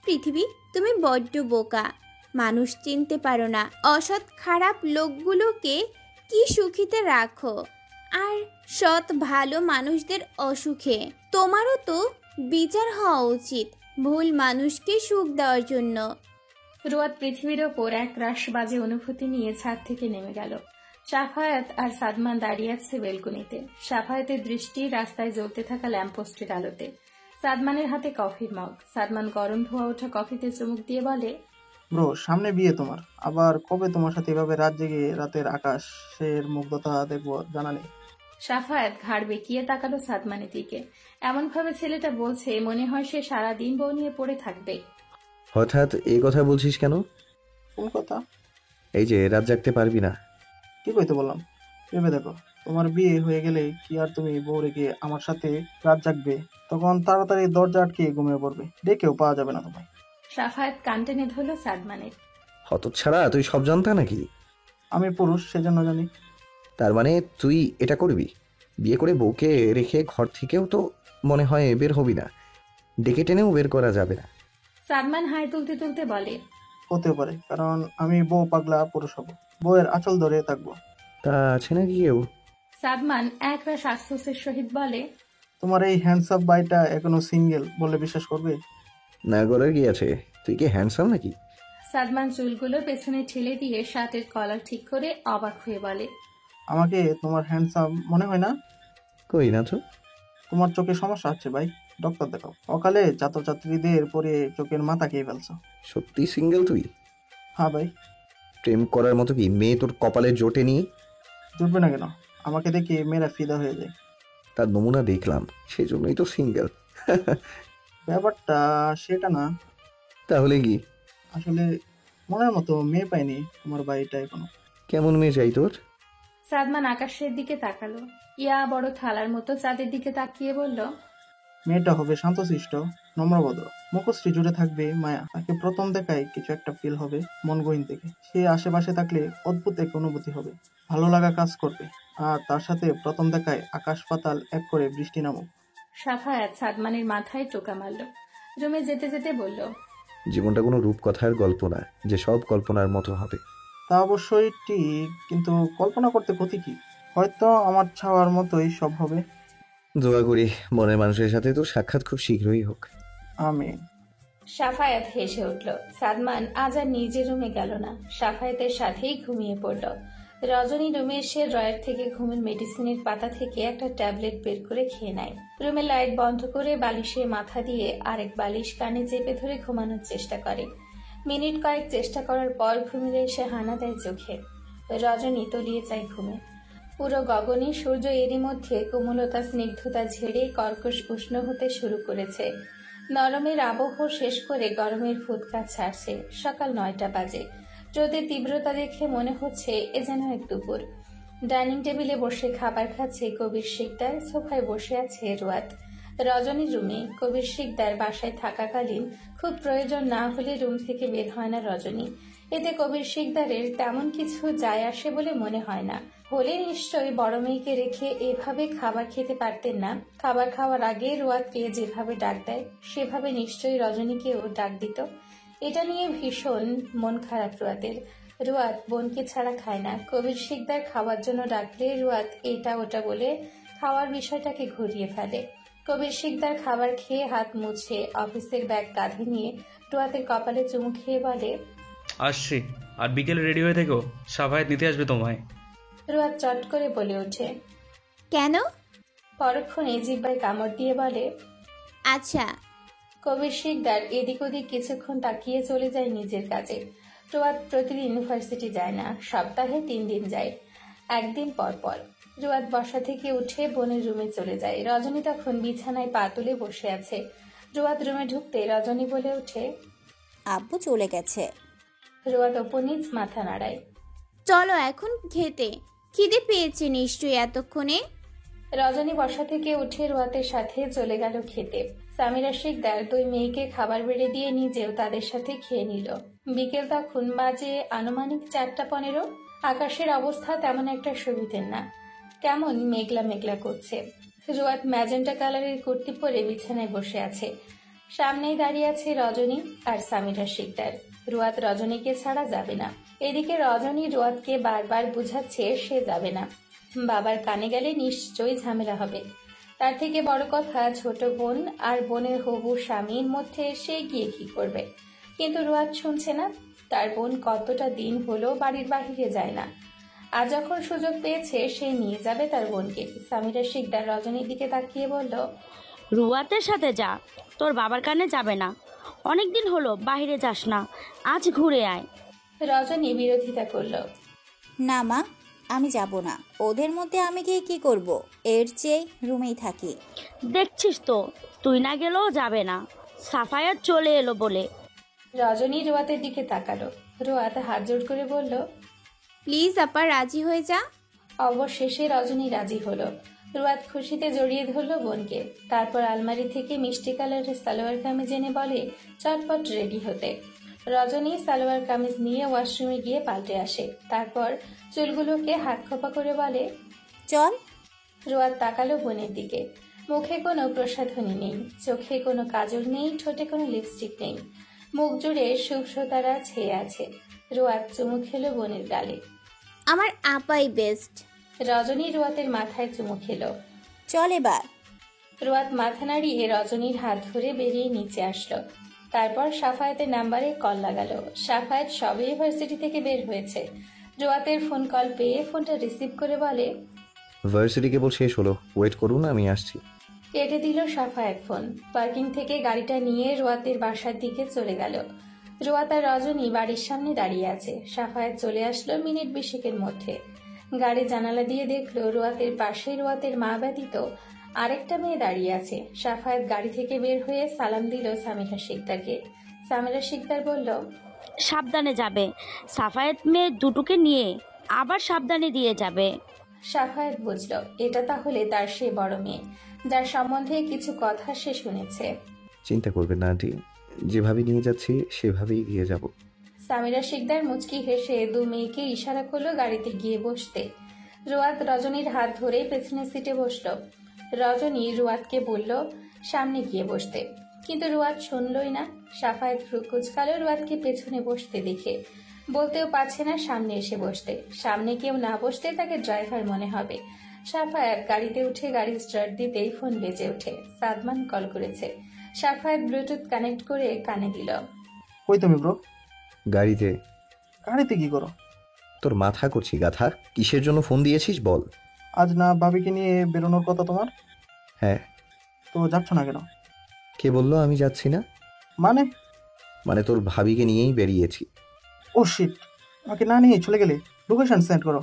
পৃথিবী তুমি বড্ড বোকা, মানুষ চিনতে পারো না। অসৎ খারাপ লোকগুলোকে কি সুখীতে রাখো, আর সৎ ভালো মানুষদের অসুখে। তোমারও তো বিচার হওয়া উচিত ভুল মানুষকে সুখ দেওয়ার জন্য। রুয়াত পৃথিবীর ওপর এক রাশ বাজে অনুভূতি নিয়ে ছাদ থেকে নেমে গেল। সাফায়াত আর সাদমান দাঁড়িয়ে আছে বেলকনিতে। সাফায়াতের দৃষ্টি রাস্তায় জ্বলতে থাকা ল্যাম্পপোস্টের আলোতে। সাদমানের হাতে কফির মগ। সাদমান গরম ধোয়া ওঠা কফিতে চুমুক দিয়ে বলে, ব্রো, সামনে বিয়ে তোমার, আবার কবে তোমার সাথে এভাবে রাত জেগে রাতের আকাশের মুগ্ধতা দেখবো জানা নেই। সাফায়াত ঘাড় বেঁকিয়ে তাকালো সাদমানের দিকে। এমন ভাবে ছেলেটা বলছে মনে হয় সে সারাদিন বউ নিয়ে পড়ে থাকবে। হঠাৎ এই কথা বলছিস কেন? কোন কথা? এই যে রাত জাগতে পারবি না। কি কইতে বললাম? ভেবে দেখো, তোমার বিয়ে হয়ে গেলে কি আর তুমি বউ রেখে আমার সাথে রাত জাগবে? তখন তাড়াতাড়ি দরজা আটকে ঘুমিয়ে পড়বে, ডেকেও পাওয়া যাবে না তোমায়। সাফায়াত কান টেনে ধরল সাদমানের। হতচ্ছাড়া, তুই সব জানতা নাকি? আমি পুরুষ, সেজন্য জানি। তার মানে তুই এটা করবি? বিয়ে করে বউকে রেখে ঘর থেকেও তো মনে হয় বের হবি না, ডেকে টেনেও বের করা যাবে না। সাদমান হাই তুলতে তুলতে বলে, হতে পারে, কারণ আমি বউ পাগলা পুরুষ হব, বউয়ের আঁচল ধরে থাকবো। তা আছে নাকি কেউ? সাদমান একরাশ আফসোসের সহিত বলে, তোমার এই হ্যান্ডসাম বাইটা এখনো সিঙ্গেল বলে বিশ্বাস করবে? না করার কি আছে? তুই কি হ্যান্ডসাম নাকি? সাদমান চুলগুলো পেছনে ঠেলে দিয়ে শার্টের কলার ঠিক করে অবাক হয়ে বলে, আমাকে তোমার হ্যান্ডসাম মনে হয় না? কই না তো। তোমার চোখে সমস্যা আছে ভাই, ডক্টর দেখাও। অকালে ছাত্রছাত্রীদের পরে চোখের মাথা খেয়ে ফেলছো। সত্যি সিঙ্গেল তুই? হ্যাঁ ভাই। প্রেম করার মতো কি মেয়ে তোর কপালে জোটে নি? জুটবে না কেন? আমাকে দেখে মেয়েরা ফিদা হয়ে যায়। তার নমুনা দেখলাম, সেই জন্যই তো সিঙ্গেল। ব্যাপারটা সেটা না। তাহলে কি? আসলে মনের মতো মেয়ে পাইনি তোমার বাড়িটা এখনো। কেমন মেয়ে চাই তোর? সাদমান আকাশের দিকে তাকালো। ইয়া বড় থালার মতো চাঁদের দিকে তাকিয়ে বলল, মেয়েটা হবে শান্তশিষ্ট, নম্রভদ্র, মুখশ্রী জুড়ে থাকবে মায়া। তাকে প্রথম দেখায় কিছু একটা ফিল হবে মন গহীন থেকে। সে আশেপাশে থাকলে অদ্ভুত এক অনুভূতি হবে, ভালো লাগা কাজ করবে। আর তার সাথে প্রথম দেখায় আকাশ পাতাল এক করে বৃষ্টি নামুক। সাফায়াত সাদমানের মাথায় টোকা মারল। রুমে যেতে যেতে বলল, জীবনটা কোনো রূপকথার গল্প না যে সব কল্পনার মতো হবে। তা অবশ্যই ঠিক, কিন্তু কল্পনা করতে ক্ষতি কি? হয়তো আমার ছাওয়ার মতোই সব হবে। দোয়া করি মনের মানুষের সাথে তো সাক্ষাৎ খুব শীঘ্রই হোক। আমিন। সাফায়াত হেসে উঠল। সাদমান আজ আর নিজের রুমে গেল না, সাফায়াতের সাথেই ঘুমিয়ে পড়ল। রজনী রুমে এসে ড্রয়ার থেকে ঘুমের মেডিসিনের পাতা থেকে একটা ট্যাবলেট বের করে খেয়ে নেয়। রুমের লাইট বন্ধ করে বালিশে মাথা দিয়ে আরেক বালিশ কানে চেপে ধরে ঘুমানোর চেষ্টা করে। মিনিট কয়েক চেষ্টা করার পর ঘুমিয়ে এসে হানা দেয় চোখে। রজনী তলিয়ে যায় ঘুমে। পুরো গগনে সূর্য এরই মধ্যে কোমলতা স্নিগ্ধতা ঝেড়ে কর্কশ উষ্ণ হতে শুরু করেছে। নরমের আবহ শেষ করে গরমের ফুৎকার ছাড়ছে। সকাল 9টা বাজে। রোদের তীব্রতা দেখে মনে হচ্ছে এ যেন এক দুপুর। ডাইনিং টেবিলে বসে খাবার খাচ্ছে কবির শিকদার, সোফায় বসে আছে রুয়াত। রজনীর রুমে। কবির শিকদার বাসায় থাকাকালীন খুব প্রয়োজন না হলে রুম থেকে বের হয় না রজনী। এতে কবির শিকদারের তেমন কিছু যায় আসে বলে মনে হয় না। হলে নিশ্চয়ই বড় মেয়েকে রেখে এভাবে খাবার খেতে পারতেন না। খাবার খাওয়ার আগে রুয়াতকে যেভাবে ডাক দেয় সেভাবে নিশ্চয়ই রজনীকেও ডাক দিত। এটা নিয়ে ভীষণ মন খারাপ রুয়াতের। রুয়াত বোনকে ছাড়া খায় না। কবির শিকদার খাওয়ার জন্য ডাকলে রুয়াত এটা ওটা বলে খাওয়ার বিষয়টাকে ঘুরিয়ে ফেলে। কবির শিকদার খাবার খেয়ে হাত মুছে অফিসের ব্যাগ কাঁধে নিয়ে রুয়াতের কপালে চুমু খেয়ে বলে, আসছি, আর বিকেলে রেডি হয়ে থেকো, সাফায়াত নিতে আসবে তোমায়। রুয়াত চট করে বলে ওঠে, কেন? পরক্ষণে জিহ্বায় কামড় দিয়ে বলে, আচ্ছা। কবির শিকদার এদিক ওদিক কিছুক্ষণ তাকিয়ে চলে যায় নিজের কাজে। রুয়াত প্রতিদিন ইউনিভার্সিটি যায় না, সপ্তাহে 3 দিন যায়, একদিন পর পর। রুয়াত বসা থেকে উঠে বোনের রুমে চলে যায়। রজনী তখন বিছানায় পা তুলে বসে আছে। রুয়াত রুমে ঢুকতে রজনী বলে ওঠে, আব্বু চলে গেছে। রুয়াত উপনিজ মাথা নাড়ায়। চলো এখন খেতে, খিদে পেয়েছে নিশ্চয়ই এতক্ষণে। রজনী বসা থেকে উঠে রুয়াতের সাথে চলে গেল খেতে। সামিরা শিকদার 2 মেয়েকে খাবার বেড়ে দিয়ে নিজেও তাদের সাথে খেয়ে নিল। বিকেল তখন বাজে আনুমানিক 4:15। আকাশের অবস্থা তেমন একটা সুবিধের না, কেমন মেঘলা মেঘলা করছে। রুয়াত ম্যাজেন্টা কালারের কুর্তি পরে বিছানায় বসে আছে। সামনেই দাঁড়িয়ে আছে রজনী আর সামিরা শিকদার। রুয়াত রজনীকে ছাড়া যাবে না। এদিকে রজনী রুয়াতকে বারবার বুঝাচ্ছে সে যাবে না, বাবার কানে গেলে নিশ্চয়ই ঝামেলা হবে। তার থেকে বড় কথা, ছোট বোন আর বোনের হবু স্বামীর মধ্যে সে গিয়ে কি করবে। কিন্তু রুয়াত শুনছে না। তার বোন কতটা দিন হলো বাড়ির বাহিরে যায় না, আর যখন সুযোগ পেয়েছে সে নিয়ে যাবে তার বোনকে। সামিরা শিকদার রজনীর দিকে তাকিয়ে বলল, রুয়াতের সাথে যা, তোর বাবার কানে যাবে না। অনেকদিন হলো বাইরে যাস না, আজ ঘুরে আয়। রজনী বিরোধিতা করল, না মা, আমি যাব না। ওদের মধ্যে আমি গিয়ে কি করব? এর চেয়ে রুমেই থাকি। দেখছিস তো, তুই না গেলেও যাবে না, সাফায়াত চলে এলো বলে। রজনী রোয়াতের দিকে তাকালো। রোয়াত হাত জোড় করে বলল, প্লিজ আপা রাজি হয়ে যা। অবশেষে রজনী রাজি হলো। রোয়াত খুশিতে জড়িয়ে ধরলো বোনকে। তারপর আলমারি থেকে মিষ্টি কালারের সালোয়ার কামিজ এনে বলে চটপট রেডি হতে। রজনী সালোয়ার কামিজ নিয়ে ওয়াশরুমে গিয়ে পাল্টে আসে। তারপর চুলগুলোকে হাত খোপা করে বলে, চল। রোয়াত তাকালো বোনের দিকে। মুখে কোনো প্রসাধনী নেই, চোখে কোনো কাজল নেই, ঠোঁটে কোনো লিপস্টিক নেই, মুখ জুড়ে শুভ্রতারা ছেয়ে আছে। রোয়াত চুমু খেলো বোনের গালে। আমার আপাই বেস্ট। রজনী রোয়াতের মাথায় চুমু খেলো। চল এবার। রোয়াত মাথা নাড়িয়ে রজনীর হাত ধরে বেরিয়ে নিচে আসলো। তারপর সাফায়েতের নাম্বারে কল লাগালো। সাফায়েত সবে ইউনিভার্সিটি থেকে বের হয়েছে। রোয়াতের ফোন কল পেয়ে ফোনটা রিসিভ করে বলে, ভার্সিটি কেবল শেষ হলো, ওয়েট করুন, আমি আসছি। কেটে দিল সাফায়েত ফোন। পার্কিং থেকে গাড়িটা নিয়ে রোয়াতের বাসার দিকে চলে গেল। রোয়াত আর রজনী বাড়ির সামনে দাঁড়িয়ে আছে। সাফায়েত চলে আসলো মিনিট 20 মধ্যে। গাড়ি জানালা দিয়ে দেখলো রোয়াতের পাশে রোয়াতের মা ব্যতীত আরেকটা মেয়ে দাঁড়িয়ে আছে। সাফায়েত গাড়ি থেকে বের হয়ে সালাম দিল সামিরা শিকদারকে। সামিরা শিকদার বলল, সাবধানে যাবে। সাফায়েত মেয়ে দুটোকে নিয়ে আবার সাবধানে দিয়ে যাবে। সাফায়েত বুঝলো এটা তাহলে তার সে বড় মেয়ে, যার সম্বন্ধে কিছু কথা সে শুনেছে। চিন্তা করবেন না আন্টি, যেভাবে নিয়ে যাচ্ছি সেভাবেই গিয়ে যাব। সামিরা শিকদার মুচকি হেসে দু মেয়েকে ইশারা করলো গাড়িতে গিয়ে বসতে। রোয়াত রজনীর হাত ধরে পেছনের সিটে বসলো। রজনী রোয়াতকে বলল সামনে গিয়ে বসতে, কিন্তু রোয়াত শুনলই না। সাফায়েত ভ্রু কুচকালো রোয়াতকে পেছনে বসতে দেখে। বলতেও পারছে না সামনে এসে বসতে। সামনে কেউ না বসতে তাকে ড্রাইভার মনে হবে। সাফায়েত গাড়িতে উঠে গাড়ি স্টার্ট দিতেই ফোন বেজে ওঠে। সাদমান কল করেছে। সাফায়েত ব্লুটুথ কানেক্ট করে কানে দিল। কই তুমি ব্রো? গাড়িতে। গাড়িতে কি করো? তোর মাথা করছি গাধা, কিসের জন্য ফোন দিয়েছিস বল। আজ না ভাবিকে নিয়ে বেরোনোর কথা তোমার? হ্যাঁ। তো যাচ্ছ না কেন? কে বললো আমি যাচ্ছি না? মানে তোর ভাবিকে নিয়েই বেরিয়েছি। ও শিট, আমাকে না নিয়ে চলে গেলে? লোকেশন সেন্ড করো,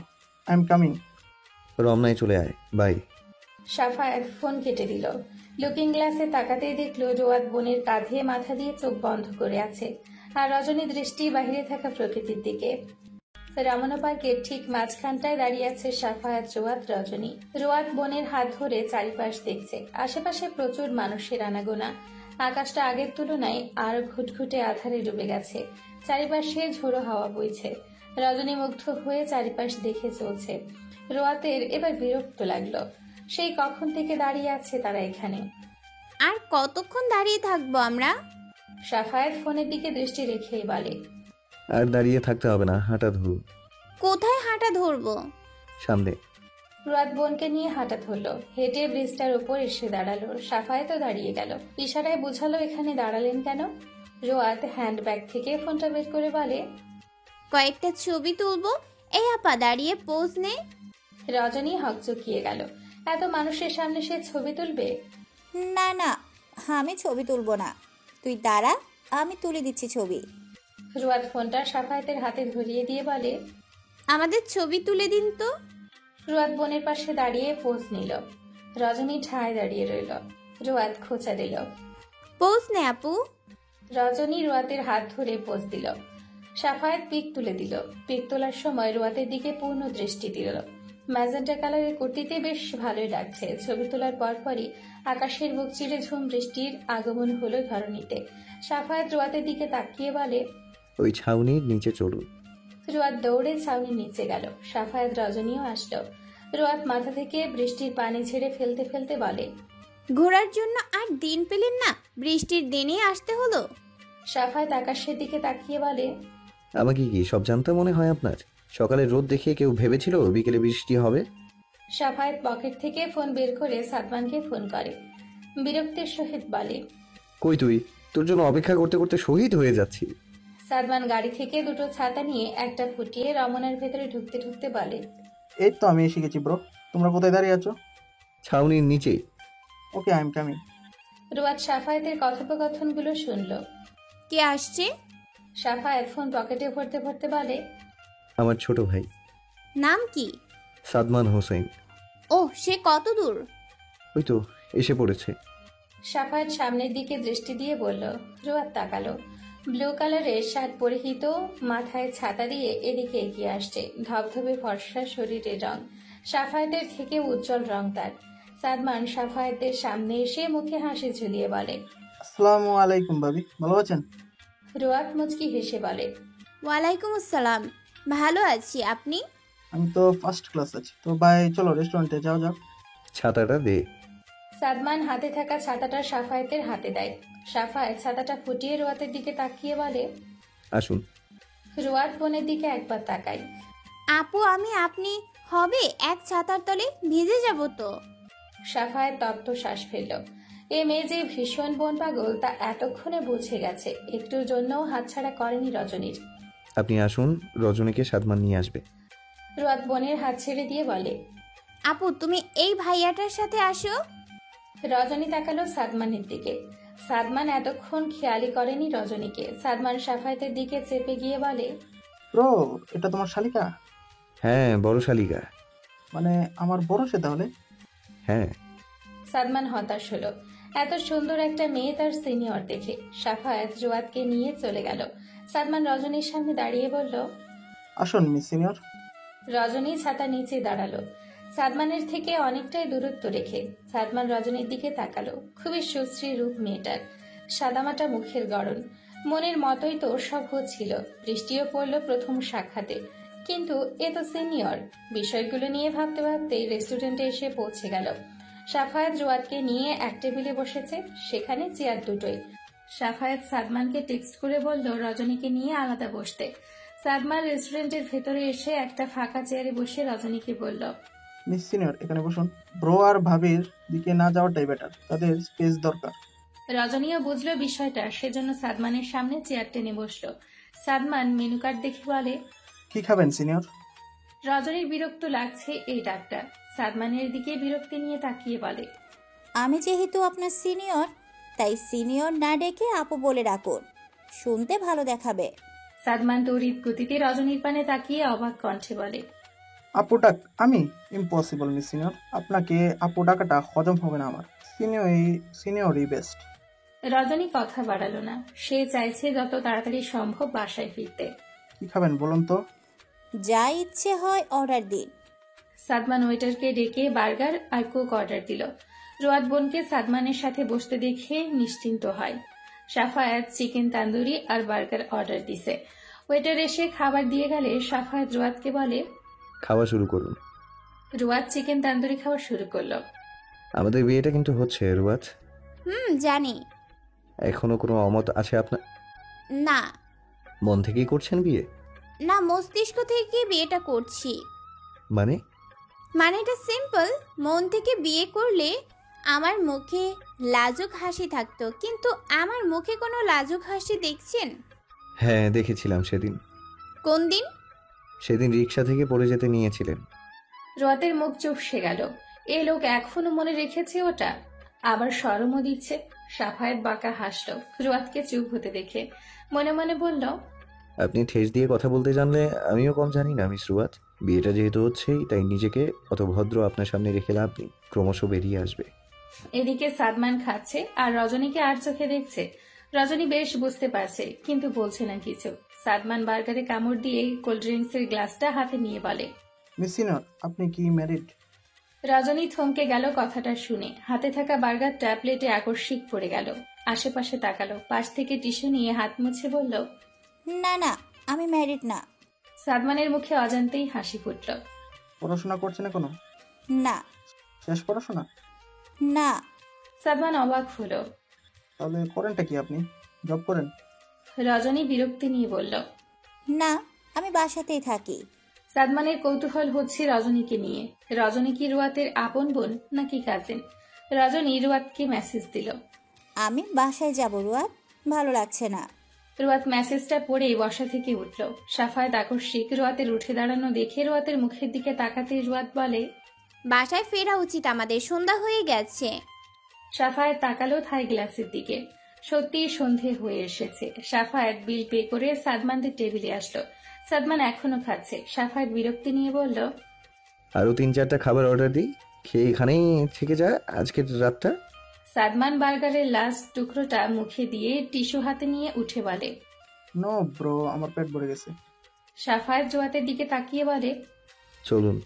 আই এম কামিং। রমনায় চলে আয়, বাই। সাফায়েত ফোন কেটে দিল। লুকিং গ্লাসে তাকাতেই দেখলো রোয়াত বোনের কাঁধে মাথা দিয়ে চোখ বন্ধ করে আছে, আর রজনী দৃষ্টি বাহিরে থাকা প্রকৃতির দিকে। রমনা পার্কের ঠিক মাঝখানটায় দাঁড়িয়ে আছে সাফায়েত, রোয়াত, রজনী। রোয়াত বোনের হাত ধরে চারিপাশ দেখছে। আশেপাশে প্রচুর মানুষের আনাগোনা। আকাশটা আগের তুলনায় আর ঘুটঘুটে আধারে ডুবে গেছে। চারিপাশে ঝোড়ো হাওয়া বইছে। রজনী মুগ্ধ হয়ে চারিপাশ দেখে চলছে। রোয়াতের এবার বিরক্ত লাগলো। সেই কখন থেকে দাঁড়িয়ে আছে তারা এখানে। আর কতক্ষণ দাঁড়িয়ে থাকবো আমরা? সাফায়েত ফোনের দিকে দৃষ্টি রেখেই বলে, আর দাঁড়িয়ে থাকতে হবে না, হাঁটা ধরুন। কোথায় হাঁটা ধরবো? সামনে। রোয়াত বোনকে নিয়ে হাঁটা ধরলো। হেঁটে ব্রিজটার উপর এসে দাঁড়ালো। সাফায়েতও দাঁড়িয়ে গেল। ইশারায় বুঝালো এখানে দাঁড়ালেন কেন। রোয়াত হ্যান্ডব্যাগ থেকে ফোনটা বের করে বলে, কয়েকটা ছবি তুলবো। এই আপা দাঁড়িয়ে পোজ নে। রজনী হকচকিয়ে গেল। এত মানুষের সামনে সে ছবি তুলবে? না না, আমি ছবি তুলবো না, তুই দাঁড়া, আমি তুলে দিচ্ছি ছবি। রোয়াত ফোনটা সাফায়েতের হাতে ধরিয়ে দিয়ে বলে, আমাদের ছবি তুলে দিন তো। রোয়াত বোনের পাশে দাঁড়িয়ে পোজ নিল। রজনী ঠায় দাঁড়িয়ে রইল। রোয়াত খোঁচা দিল, পোজ নে আপু। রজনী রোয়াতের হাত ধরে পোজ দিল। সাফায়েত পিক তুলে দিল। পিক তোলার সময় রোয়াতের দিকে পূর্ণ দৃষ্টি দিল। ম্যাজেন্টা কালারের কুর্তিতে বেশ ভালোই লাগছে। ছবি তোলার পরপরই আকাশের বুক চিরে ঝুম বৃষ্টির আগমন হলো ধরণীতে। সাফায়েত রোয়াতের দিকে তাকিয়ে বলে, ওই ছাউনির নিচে চলুন। রোয়াত দৌড়ে ছাউনির নিচে গেল। সাফায়েত, রজনীও আসলো। রোয়াত মাথা থেকে বৃষ্টির পানি ঝেড়ে ফেলতে ফেলতে বলে, ঘোরার জন্য আর দিন পেলেন না, বৃষ্টির দিনে আসতে হলো। সাফায়েত আকাশের দিকে তাকিয়ে বলে, আমাকে কি সব জানতে মনে হয় আপনার? সকালে রোদ দেখে কেউ ভেবেছিল বিকেলে বৃষ্টি হবে? সাফায়েত পকেট থেকে ফোন বের করে সাদমানকে ফোন করে। বিরক্তির সহিত বলে, কই তুই? তোর জন্য অপেক্ষা করতে করতে শহীদ হয়ে যাচ্ছি। সাদমান গাড়ি থেকে দুটো ছাতা নিয়ে একটা ফুটিয়ে রমনার ভেতরে ঢুকতে ঢুকতে বলে, এই তো আমি এসে গেছি ব্রো, তোমরা কোথায় দাঁড়িয়ে আছো? ছাউনির নিচে। ওকে, আই এম কামিং। রোয়াত সাফায়েতের কথোপকথনগুলো শুনল। কে আসছে? সাফায়েত ফোন পকেটে ভরতে ভরতে বলে, আমার ছোট ভাই। নাম কি? সাদমান হোসেন। ও, সে কত দূর? ওই তো এসে পড়েছে। সাফায়েত সামনের দিকে দৃষ্টি দিয়ে বলল। রোয়াত তাকালো। ব্লু কালারের শার্ট পরিহিত, মাথায় ছাতা দিয়ে এদিকে এগিয়ে আসছে। ধবধবে ফর্সা শরীরের রং, সাফায়েতের থেকে উজ্জ্বল রং তার। সাদমান সাফায়েতের সামনে এসে মুখে হাসি ঝুলিয়ে বলে, আসসালামু আলাইকুম ভাবি, ভালো আছেন? রোয়াত মুচকি হেসে বলে, ওয়ালাইকুম আসসালাম, ভালো আছি, আপনি? আমি তো ফার্স্ট ক্লাস আছি। তো ভাই চলো রেস্টুরেন্টে যাও যাও। ছাতাটা দে। সাদমান হাতে থাকা ছাতাটা সাফায়েতের হাতে দেয়। সাফায়েত ছাতাটা ফুটিয়ে রোয়াতের দিকে তাকিয়ে বলে, আসুন। রোয়াত বোনের দিকে একবার তাকায়। আপু আমি আপনি হবে এক ছাতার তলে, ভিজে যাব তো। সাফায়েত তপ্ত শ্বাস ফেলল। এ মেয়ে যে ভীষণ বোন পাগল তা এতক্ষণে বুঝে গেছে। একটুর জন্যও হাতছাড়া করেনি রজনীর। আপনি আসুন, রজনীকে সাদমান নিয়ে আসবে। রোয়াত বোনের হাত ছেড়ে দিয়ে বলে, আপু তুমি এই ভাইয়াটার সাথে আসো। রজনী তাকালো সাদমানের দিকে। সাদমান এতক্ষণ খেয়ালই করেনি রজনীকে। সাদমান সাফায়েতের দিকে চেপে গিয়ে বলে, ব্রো, এটা তোমার শালিকা? হ্যাঁ, বড় শালিকা। মানে আমার বড় সে তাহলে? হ্যাঁ। সাদমান হতাশ হলো। এত সুন্দর একটা মেয়ে তার সিনিয়র দেখে। সাফায়েত রোয়াতকে নিয়ে চলে গেল। সাদমান রজনীর সামনে দাঁড়িয়ে বলল, আসুন মিস সিনিয়র। রজনী ছাতা নিচে দাঁড়ালো, সাদমানের থেকে অনেকটাই দূরত্ব রেখে। সাদমান রজনীর দিকে তাকালো। খুবই সুশ্রী রূপ মেয়েটার, সাদামাটা মুখের গড়ন। মনের মতোই তো সভ্য ছিল। বৃষ্টিও পড়ল প্রথম সাক্ষাতে। কিন্তু এ তো সিনিয়র। বিষয়গুলো নিয়ে ভাবতে ভাবতেই রেস্টুরেন্টে এসে পৌঁছে গেল। সাফায়েত রোয়াতকে নিয়ে এক টেবিলে বসেছে, সেখানে চেয়ার দুটোই। সাফায়েত সাদমানকে টেক্সট করে বলল রজনীকে নিয়ে আলাদা বসতে। সাদমান রেস্টুরেন্টের ভেতরে এসে একটা ফাঁকা চেয়ারে বসে রজনীকে বলল, মিস সিনিয়র এখানে বসুন। ব্রো আর ভাবির দিকে না যাওয়াটাই বেটার, তাদের স্পেস দরকার। রজনীও বুঝলো বিষয়টা, সেজন্য সাদমানের সামনে চেয়ার টেনে বসলো। সাদমান মেনু কার্ড দেখে বলে, কি খাবেন সিনিয়র? রজনীর বিরক্ত লাগছে এই ডাকটা। সাদমানের দিকে বিরক্তি নিয়ে তাকিয়ে বলে, আমি যেহেতু আপনার সিনিয়র, তাই সিনিয়র না ডেকে আপু বলে ডাকুন, শুনতে ভালো দেখাবে। সাদমান তড়িৎ গতিতে রজনীর পানে তাকিয়ে অবাক কণ্ঠে বলে, আপু ডাক? আমি? ইম্পসিবল মিস সিনিয়র, আপনাকে আপু ডাকাটা হজম হবে না আমার। সিনিয়রই বেস্ট। রজনী কথা বাড়ালো না। সে চাইছে যত তাড়াতাড়ি সম্ভব বাসায় ফিরতে। কি খাবেন বলুন তো? যা ইচ্ছে হয় অর্ডার দিন। সাদমান ওয়েটারকে ডেকে বার্গার আর কোক অর্ডার দিল। রোয়াত বোনকে সাদমানের সাথে বসতে দেখে নিশ্চিন্ত হয়। সাফায়েত চিকেন তান্দুরি আর বার্গার অর্ডার দিছে। ওয়েটার এসে খাবার দিয়ে গেলে সাফায়েত রোয়াতকে বলে, খাওয়া শুরু করুন। রোয়াত চিকেন তান্দুরি খাওয়া শুরু করলো। আমাদের বিয়েটা কিন্তু হচ্ছে রুয়াত। জানি। এখনো কোনো অমত আছে আপনার? না মন থেকেই করছেন বিয়ে? না, মস্তিষ্ক থেকে বিয়েটা করছি। মানে? মানে এটা সিম্পল। মন থেকে বিয়ে করলে আমার মুখে লাজুক হাসি থাকতো, কিন্তু আমার মুখে কোনো লাজুক হাসি দেখছেন? হ্যাঁ, দেখেছিলাম সেদিন। কোন দিন? সেদিন রিক্সা থেকে পড়ে যেতে নিয়েছিলেন। রোয়াতের মুখ চুপসে গেল। এ লোক এখনো মনে রেখেছে ওটা, আবার শরমও দিচ্ছে। সাফায়েত বাঁকা হাসলো রোয়াতকে চুপ হতে দেখে। মনে মনে বলল, আপনি ঠেস দিয়ে কথা বলতে জানলে আমিও কম জানি না মিস রুয়াত। বিয়েটা যেহেতু হচ্ছেই, তাই নিজেকে অত ভদ্র আপনার সামনে রেখে লাভ নেই, ক্রমশ বেরিয়ে আসবে। এদিকে সাদমান খাচ্ছে আর রজনীকে আর চোখে দেখছে। রজনী বেশ বুঝতে পারছে, কিন্তু বলছে না কিছু। সাদমান বার্গারে কামড় দিয়ে কোল্ড ড্রিঙ্কসের গ্লাসটা হাতে নিয়ে বলে, মিস সিনিয়র আপনি কি ম্যারিড? রজনী থমকে গেল কথাটা শুনে। হাতে থাকা বার্গারটা প্লেটে আকস্মিক পড়ে গেল। আশেপাশে তাকালো, পাশ থেকে টিস্যু নিয়ে হাত মুছে বলল, না না, আমি ম্যারিড না। সাদমানের মুখে অজান্তেই হাসি ফুটল। পড়াশোনা করছেন এখনো? না। শেষ পড়াশোনা? না। সাদমান অবাক হলো। তাহলে করেনটা কি আপনি? জব করেন? রজনী বিরক্তি নিয়ে বলল, না, আমি বাসাতেই থাকি। সাদমানের কৌতূহল হচ্ছে রজনীকে নিয়ে। রজনী কি রুয়াতের আপন বোন নাকি কাজিন? রজনী রুয়াতকে মেসেজ দিল, আমি বাসায় যাব রুয়াত, ভালো লাগছে না। রুয়াত মেসেজটা পড়েই বসা থেকে উঠল। সাফায়েত আকস্মিক রুয়াতের উঠে দাঁড়ানো দেখে রুয়াতের মুখের দিকে তাকাতে রুয়াত বলে, বাসায় ফেরা উচিত আমাদের, সন্ধ্যা হয়ে গেছে। সাফায়েত তাকালো থাই গ্লাসের দিকে। সত্যিই সন্ধে হয়ে এসেছে। সাফায়েত বিল পে করে সাদমানদের টেবিলে আসলো। সাদমান এখনো খাচ্ছে। সাফায়েত বিরক্তি নিয়ে বলল, আরো 3-4টা খাবার অর্ডার দিই, খেয়ে এখানেই থেকে যা আজকের রাতটা। সাদমান বার্গারের লাস্ট টুকরোটা মুখে দিয়ে টিস্যু হাতে নিয়ে উঠে বলে, নো ব্রো, আমার পেট ভরে গেছে। সাফায়াত রোয়াতের দিকে তাকিয়ে বলে। চলুন।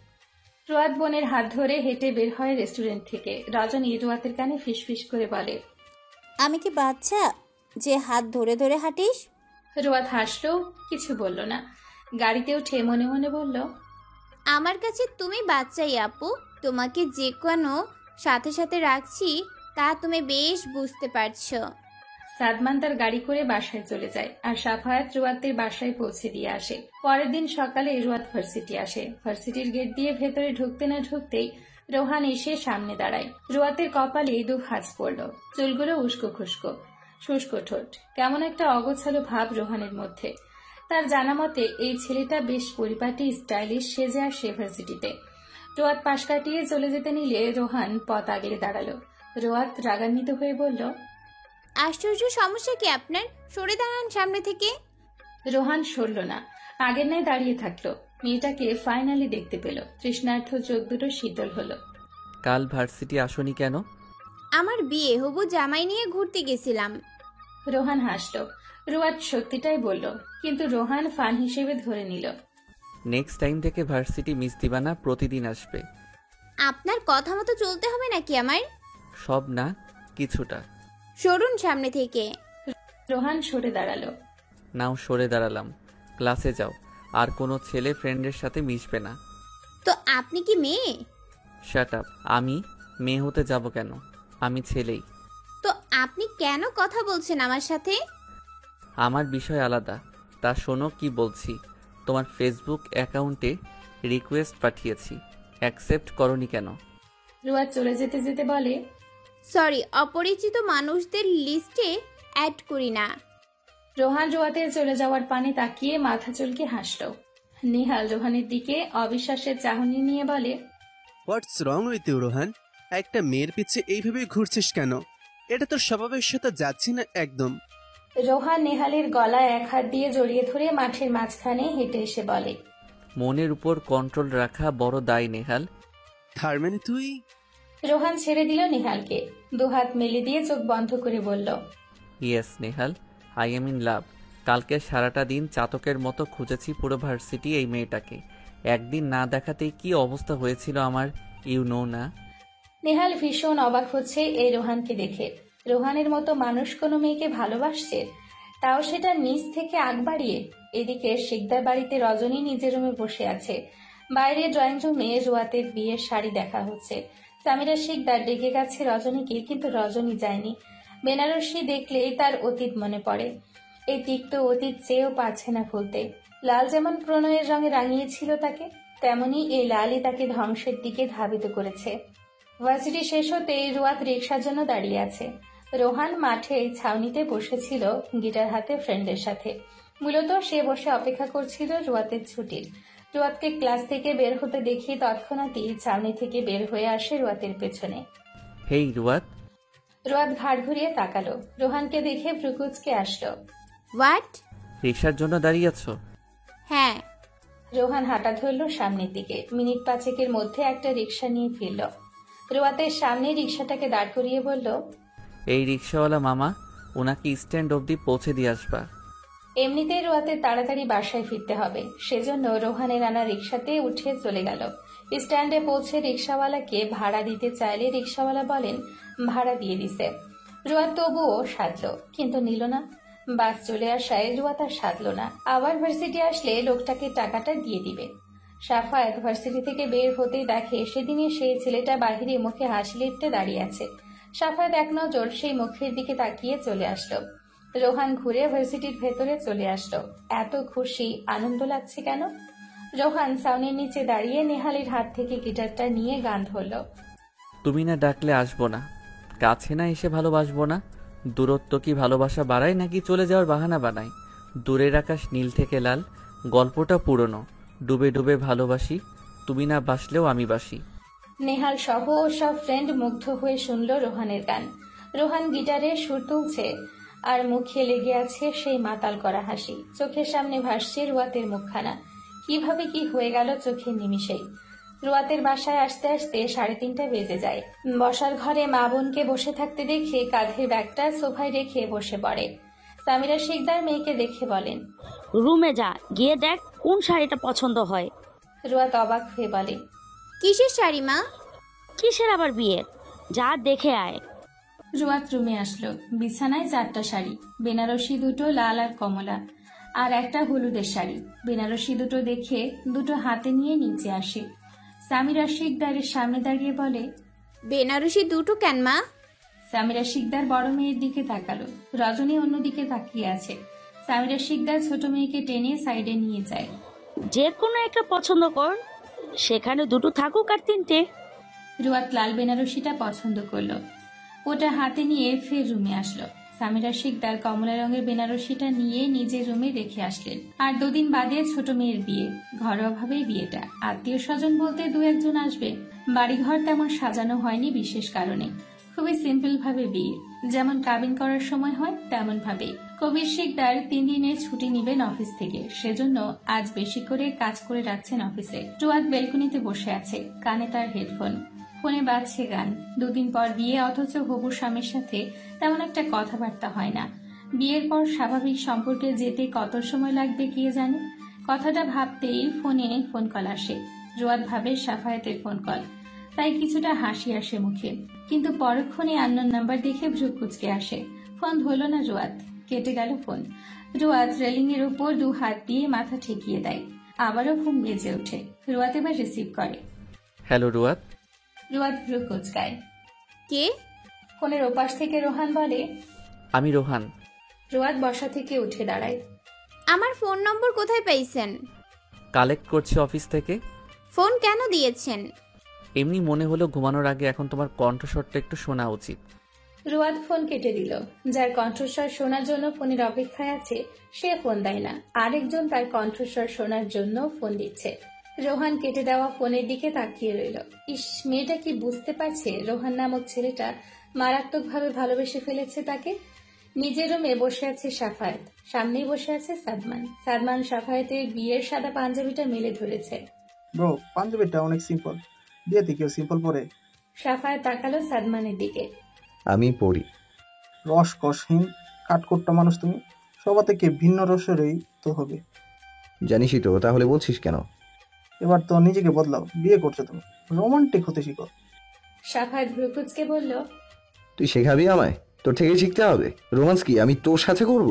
রোয়াত বোনের হাত ধরে হেঁটে বের হয় রেস্টুরেন্ট থেকে। রজনী রোয়াতের কানে ফিসফিস করে বলে, আমি কি বাচ্চা যে হাত ধরে ধরে হাঁটিস? রোয়াত হাসলো, কিছু বলল না। গাড়িতে উঠে মনে মনে বলল, আমার কাছে তুমি বাচ্চাই আপু, তোমাকে যে কোনো সাথে সাথে রাখছি তা তুমি বেশ বুঝতে পারছো। সাদমান তার গাড়ি করে বাসায় চলে যায় আর সাফায়াত রোয়াতের বাসায় পৌঁছে দিয়ে আসে। পরের দিন সকালে রোয়াত ভার্সিটি আসে। ভার্সিটির গেট দিয়ে ভেতরে ঢুকতে না ঢুকতেই রোহান এসে সামনে দাঁড়ায়। রোয়াতের কপালে দু ভাঁজ পড়ল, চুলগুলো উস্কো খুস্কো, শুষ্ক ঠোঁট, কেমন একটা অগোছালো ভাব রোহানের মধ্যে। তার জানা মতে এই ছেলেটা বেশ পরিপাটি স্টাইলিশ সেজে আসে ভার্সিটিতে। রোয়াত পাশ কাটিয়ে চলে যেতে নিলে রোহান পথ আগলে দাঁড়ালো। রোয়াত রাগান্বিত হয়ে বলল, আশ্চর্য, সমস্যা কি আপনার? সরে দাঁড়ান সামনে থেকে। রোহান সরল না, আগের ন্যায় দাঁড়িয়ে থাকলো। মেয়েটাকে ফাইনালি দেখতে পেল। তৃষ্ণার্থ চোখ দুটো শীতল হলো। কাল ভার্সিটি আসনি কেন? আমার বিয়ে, হবু জামাই নিয়ে ঘুরতে গেছিলাম। রোহান হাসল। রোয়াত সত্যিটাই বলল, কিন্তু রোহান ফান হিসেবে ধরে নিল। নেক্সট টাইম থেকে ভার্সিটি মিস দিবা না, প্রতিদিন আসবে। আপনার কথা মতো চলতে হবে নাকি আমার? সব না, কিছুটা। সরুন সামনে থেকে। রোহান সরে দাঁড়ালো। নাও সরে দাঁড়ালাম। ক্লাসে যাও, আর কোনো ছেলে ফ্রেন্ডের সাথে মিশবে না। তো আপনি কি মেয়ে? Shut up. আমি মেয়ে হতে যাব কেন? আমি ছেলেই। তো আপনি কেন কথা বলছেন আমার সাথে? আমার বিষয় আলাদা। তা শোনো কি বলছি। তোমার ফেসবুক অ্যাকাউন্টে রিকোয়েস্ট পাঠিয়েছি, অ্যাকসেপ্ট করনি কেন? রোয়াত চলে যেতে যেতে বলে, সরি, অপরিচিত মানুষদের লিস্টে অ্যাড করি না। রোহান রোয়াতের চলে যাওয়ার পানে তাকিয়ে মাথা চুলকে হাসল। নিহাল রোহানের দিকে অবিশ্বাসের চাহনি নিয়ে বলে, হোয়াটস রং উইথ ইউ রোহান? একটা মেয়ের পিছে এইভাবে ঘুরছিস কেন? এটা তোর স্বভাবের সাথে যাচ্ছি না একদম। রোহান নেহালের গলায় এক হাত দিয়ে জড়িয়ে ধরে মাঠের মাঝখানে হেঁটে এসে বলে, মনের উপর কন্ট্রোল রাখা বড় দায় নেহাল। তার মানে তুই? রোহান ছেড়ে দিল নেহালকে। দুহাত মেলে দিয়ে চোখ বন্ধ করে বলল, yes Nehal, I am in love. কালকে সারাটা দিন চাতকের মতো খুঁজেছি পুরো ভার্সিটি এই মেয়েটাকে। একদিন না দেখাতেই কি অবস্থা হয়েছিল আমার, ইউ নো না? নেহাল ভীষণ অবাক হচ্ছে এই রোহানকে দেখে। রোহানের মতো মানুষ কোনো মেয়েকে ভালোবাসছে, তাও সেটা নিজ থেকে আগ বাড়িয়ে। এদিকে শিকদার বাড়িতে রজনী নিজের রুমে বসে আছে। বাইরে ড্রয়িং রুমে রোয়াতের বিয়ের শাড়ি দেখা হচ্ছে। সামিরা শিকদার ডেকে গেছে রজনীকে, কিন্তু রজনী যায়নি। বেনারসি দেখলেই তার অতীত মনে পড়ে। এই তিক্ত অতীত চেয়েও পারছে না ভুলতে। লাল যেমন প্রণয়ের রঙে রাঙিয়েছিল তাকে, তেমনি এই লালই তাকে ধ্বংসের দিকে ধাবিত করেছে। ভার্সিটি শেষ হতেই রোয়াত রিকশার জন্য দাঁড়িয়ে আছে। রোহান মাঠে ছাউনিতে বসেছিল গিটার হাতে ফ্রেন্ডের সাথে। মূলত সে বসে অপেক্ষা করছিল রোয়াতের ছুটির। রোয়াতকে ক্লাস থেকে বের হতে দেখে তৎক্ষণাৎই ছাউনি থেকে বের হয়ে আসে রোয়াতের পেছনে। হেই রোয়াত। রোয়াত ঘাড় ঘুরিয়ে তাকালো। রোহানকে দেখে ভ্রুকুচকে আসলো। হোয়াট? রিকশার জন্য দাঁড়িয়ে আছো? হ্যাঁ। রোহান হাঁটা ধরল সামনের দিকে। মিনিট পাঁচেকের মধ্যে একটা রিকশা নিয়ে ফিরল। রোয়াতের সামনে রিকশাটাকে দাঁড় করিয়ে বলল, এই রিকশাওয়ালা মামা, ওনাকে স্ট্যান্ড অবধি পৌঁছে দিয়ে আসবা। এমনিতেই রোয়াতের তাড়াতাড়ি বাসায় ফিরতে হবে, সেজন্য রোহানের আনা রিকশাতে উঠে চলে গেল। স্ট্যান্ডে পৌঁছে রিকশাওয়ালাকে ভাড়া দিতে চাইলে রিকশাওয়ালা বলেন ভাড়া দিয়ে দিছে। রোয়াত তবুও সাধল, কিন্তু নিল না। বাস চলে আসায় রোয়াত আর সাধল না। আবার ভার্সিটি আসলে লোকটাকে টাকাটা দিয়ে দিবে। সাফায়াত ভার্সিটি থেকে বের হতেই দেখে সেদিনে সেই ছেলেটা বাহিরে মুখে হাসি লিপতে দাঁড়িয়ে আছে। সাফায়াত এক নজর সেই মুখের দিকে তাকিয়ে চলে আসলো। রোহান ঘুরে ভার্সিটির ভেতরে চলে আসলো। এত খুশি আনন্দ লাগছে কেন? রোহান ছাউনির নিচে দাঁড়িয়ে নেহালের হাত থেকে গিটারটা নিয়ে গান ধরল। তুমি না ডাকলে আসবো না, কাছে না এসে ভালোবাসবো না। দূরত্ব কি ভালোবাসা বাড়ায় নাকি চলে যাওয়ার বাহানা বানায়? দূরের আকাশ নীল থেকে লাল, গল্পটা পুরনো। ডুবে ডুবে ভালোবাসি, তুমি না বাসলেও আমি বাসি। নেহাল সহ সব ফ্রেন্ড মুগ্ধ হয়ে শুনল রোহানের গান। রোহান গিটারে সুর তুলছে আর মুখে লেগে আছে সেই মাতাল করা হাসি। চোখের সামনে ভাসছে রোয়াতের মুখখানা। কিভাবে কি হয়ে গেল চোখের নিমিষেই। রোয়াতের বাসায় আসতে আসতে 3:30 বেজে যায়। বসার ঘরে মা বোনকে বসে থাকতে দেখে কাঁধের ব্যাগটা সোফায় রেখে বসে পড়ে। সামিরা শিকদার মেয়েকে দেখে বলেন, রুমে যা, গিয়ে দেখ কোন শাড়িটা পছন্দ হয়। রুয়াত অবাক হয়ে বলে, কিসের শাড়ি মা? কিসের আবার বিয়ের? যা দেখে আয়। রুয়াত রুমে আসলো। বিছানায় 4টা শাড়ি, বেনারসি 2টো লাল আর কমলা, আর একটা হলুদের শাড়ি। বেনারসি 2টো দেখে 2টো হাতে নিয়ে নিচে আসে। সামিরা শিকদারের সামনে দাঁড়িয়ে বলে, বেনারসি 2টো কেন মা? সামিরা শিকদার বড় মেয়ের দিকে তাকালো। রজনী অন্যদিকে তাকিয়ে আছে। সামিরা শিকদার ছোট মেয়েকে টেনে সাইডে নিয়ে যায়। যে কোনো একটা পছন্দ কর, সেখানে 2টো থাকুক আর 3টে। রুয়াত লাল বেনারসিটা পছন্দ করলো। ওটা হাতে নিয়ে ফের রুমে আসলো। সামিরা শিকদার কমলা রঙের বেনারসিটা নিয়ে নিজের রুমে রেখে আসলেন। আর 2 দিন বাদে ছোট মেয়ের বিয়ে। ঘরোয়াভাবেই বিয়েটা, আত্মীয় স্বজন বলতে 2-1 আসবে। বাড়িঘর তেমন সাজানো হয়নি বিশেষ কারণে, খুবই সিম্পল ভাবে বিয়ে, যেমন কাবিন করার সময় হয় তেমন ভাবেই। কবির শিকদার 3 দিনের ছুটি নিবেন অফিস থেকে, সেজন্য আজ বেশি করে কাজ করে রাখছেন অফিসে। রুয়াত বেলকনিতে বসে আছে, কানে তার হেডফোন, ফোনে বাজছে গান। 2 দিন পর বিয়ে, অথচ হবু স্বামীর সাথে তেমন একটা কথাবার্তা হয় না। বিয়ের পর স্বাভাবিক সম্পর্কে যেতে কত সময় লাগবে কে জানে। কথাটা ভাবতেই ফোনে ফোন কল আসে। রুয়াত ভাবে সাফায়েতের ফোন কল, তাই কিছুটা হাসি আসে মুখে, কিন্তু পরক্ষণে আননোন নাম্বার দেখে ভ্রু কুঁচকে আসে। ফোন ধরল না রুয়াত, কেটে গেল ফোন। রুয়াত রেলিং এর উপর 2 হাত দিয়ে মাথা ঠেকিয়ে দেয়। আবারও ফোন বেজে ওঠে। রুয়াত এবার রিসিভ করে। হ্যালো রুয়াত। রুয়াত ভ্রু কুঁচকায়। কে? ফোনের ওপাশ থেকে রোহান বলে, আমি রোহান। রুয়াত বসা থেকে উঠে দাঁড়ায়। আমার ফোন নম্বর কোথায় পাইছেন? কালেক্ট করছি অফিস থেকে। ফোন কেন দিয়েছেন? এমনি মনে হলো ঘুমানোর আগে এখন তোমার কণ্ঠস্বরটা একটু শোনা উচিত। রুয়াত ফোন কেটে দিল। যার কণ্ঠস্বর শোনার জন্য ফোনের অপেক্ষায় আছে সে ফোন দেয় না, আরেকজন তার কণ্ঠস্বর শোনার জন্য ফোন দিচ্ছে। রোহান কেটে দেওয়া ফোনের দিকে তাকিয়ে রইল। ইস, মেয়েটা কি বুঝতে পারছে রোহান নামক ছেলেটা মারাত্মকভাবে ভালোবেসে ফেলেছে তাকে। নিজের রুমে বসে আছে সাফায়েত, সামনেই বসে আছে সাদমান। সাদমান সাফায়েতের বিয়ের সাদা পাঞ্জাবিটা মেলে ধরেছে। ব্রো, পাঞ্জাবিটা অনেক সিম্পল, বিয়েতে কেউ সিম্পল পরে? সাফায়েত তাকালো সাদমানের দিকে। আমি পড়ি। রসকসহীন কাঠকোট্টা মানুষ তুমি, সবার থেকে ভিন্ন রসেরই তো হবে। জানিসই তো, তাহলে বলছিস কেন? এবার তো নিজেকে বদলাও, বিয়ে করছো তুমি, রোমান্টিক হতে শিখো। সাফায়েত ভ্রুকুচকে বলল, তুই শেখাবি আমায়? তোর থেকে শিখতে হবে। রোমান্স কি আমি তোর সাথে করব?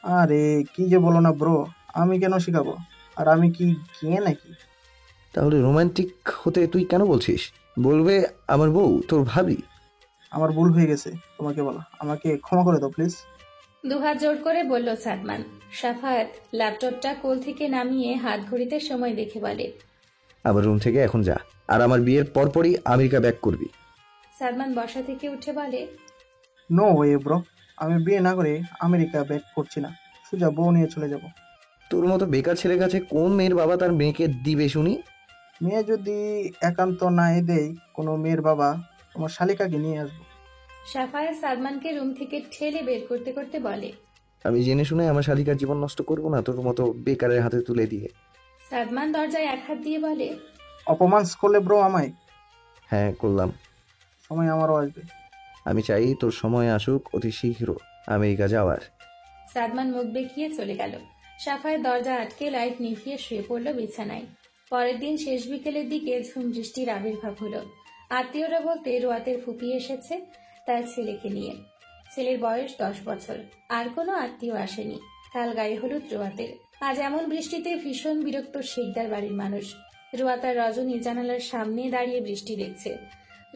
আরে কি যে বলো না ব্রো, আমি কেন শিখাবো? আর আমি কি গিয়ে নাকি? তাহলে রোমান্টিক হতে তুই কেন বলছিস? বলবে আমার বউ তোর ভাবি। আমার ভুল হয়ে গেছে, তোমাকে বলা, আমাকে ক্ষমা করে দাও প্লিজ। 2 হাত জোর করে বলল সাদমান। সাফায়েত ল্যাপটপটা কোল থেকে নামিয়ে হাত ঘড়িতে সময় দেখে বলে, আমার রুম থেকে এখন যা, আর আমার বিয়ের পরপরই আমেরিকা ব্যাক করবি। সাদমান বসা থেকে উঠে বলে, নো ওয়ে ব্রো, আমি বিয়ে না করে আমেরিকা ব্যাক করছি না, সোজা বউ নিয়ে চলে যাব। তোর মতো বেকার ছেলের কাছে কোন মেয়ের বাবা তার মেয়েকে দিবে শুনি? মেয়ে যদি একান্ত না দেয় কোনো মেয়ের বাবা তোমার শালিকাকে নিয়ে আসবো। সাফায়েত সাদমানকে রুম থেকে ঠেলে বের করতে করতে বলে, আমি জেনে শুনে আমার শালিকার জীবন নষ্ট করব না তোর মতো বেকারের হাতে তুলে দিয়ে। সাদমান দরজায় 1 হাত দিয়ে বলে, অপমান করলে ব্রো আমায়। হ্যাঁ করলাম। সময় আমারও আসবে। আমি চাই তোর সময় আসুক অতি শীঘ্র আমেরিকা যাওয়ার। সাদমান মুখ বেঁকিয়ে চলে গেল। সাফায়েত দরজা আটকে লাইট নিভিয়ে শুয়ে পড়ল বিছানায়। পরের দিন শেষ বিকেলের দিকে ঝুম বৃষ্টির আবির্ভাব হলো। আত্মীয়রা বলতে রুয়াতের ফুপি এসেছে তার ছেলেকে নিয়ে। ছেলের বয়স 10 বছর। আর কোনো আত্মীয় আসেনি। কাল গায়ে হলুদ রুয়াতের। আজ এমন বৃষ্টিতে ভীষণ বিরক্ত শিকদার বাড়ির মানুষ। রুয়াত আর রজনী জানালার সামনে দাঁড়িয়ে বৃষ্টি দেখছে।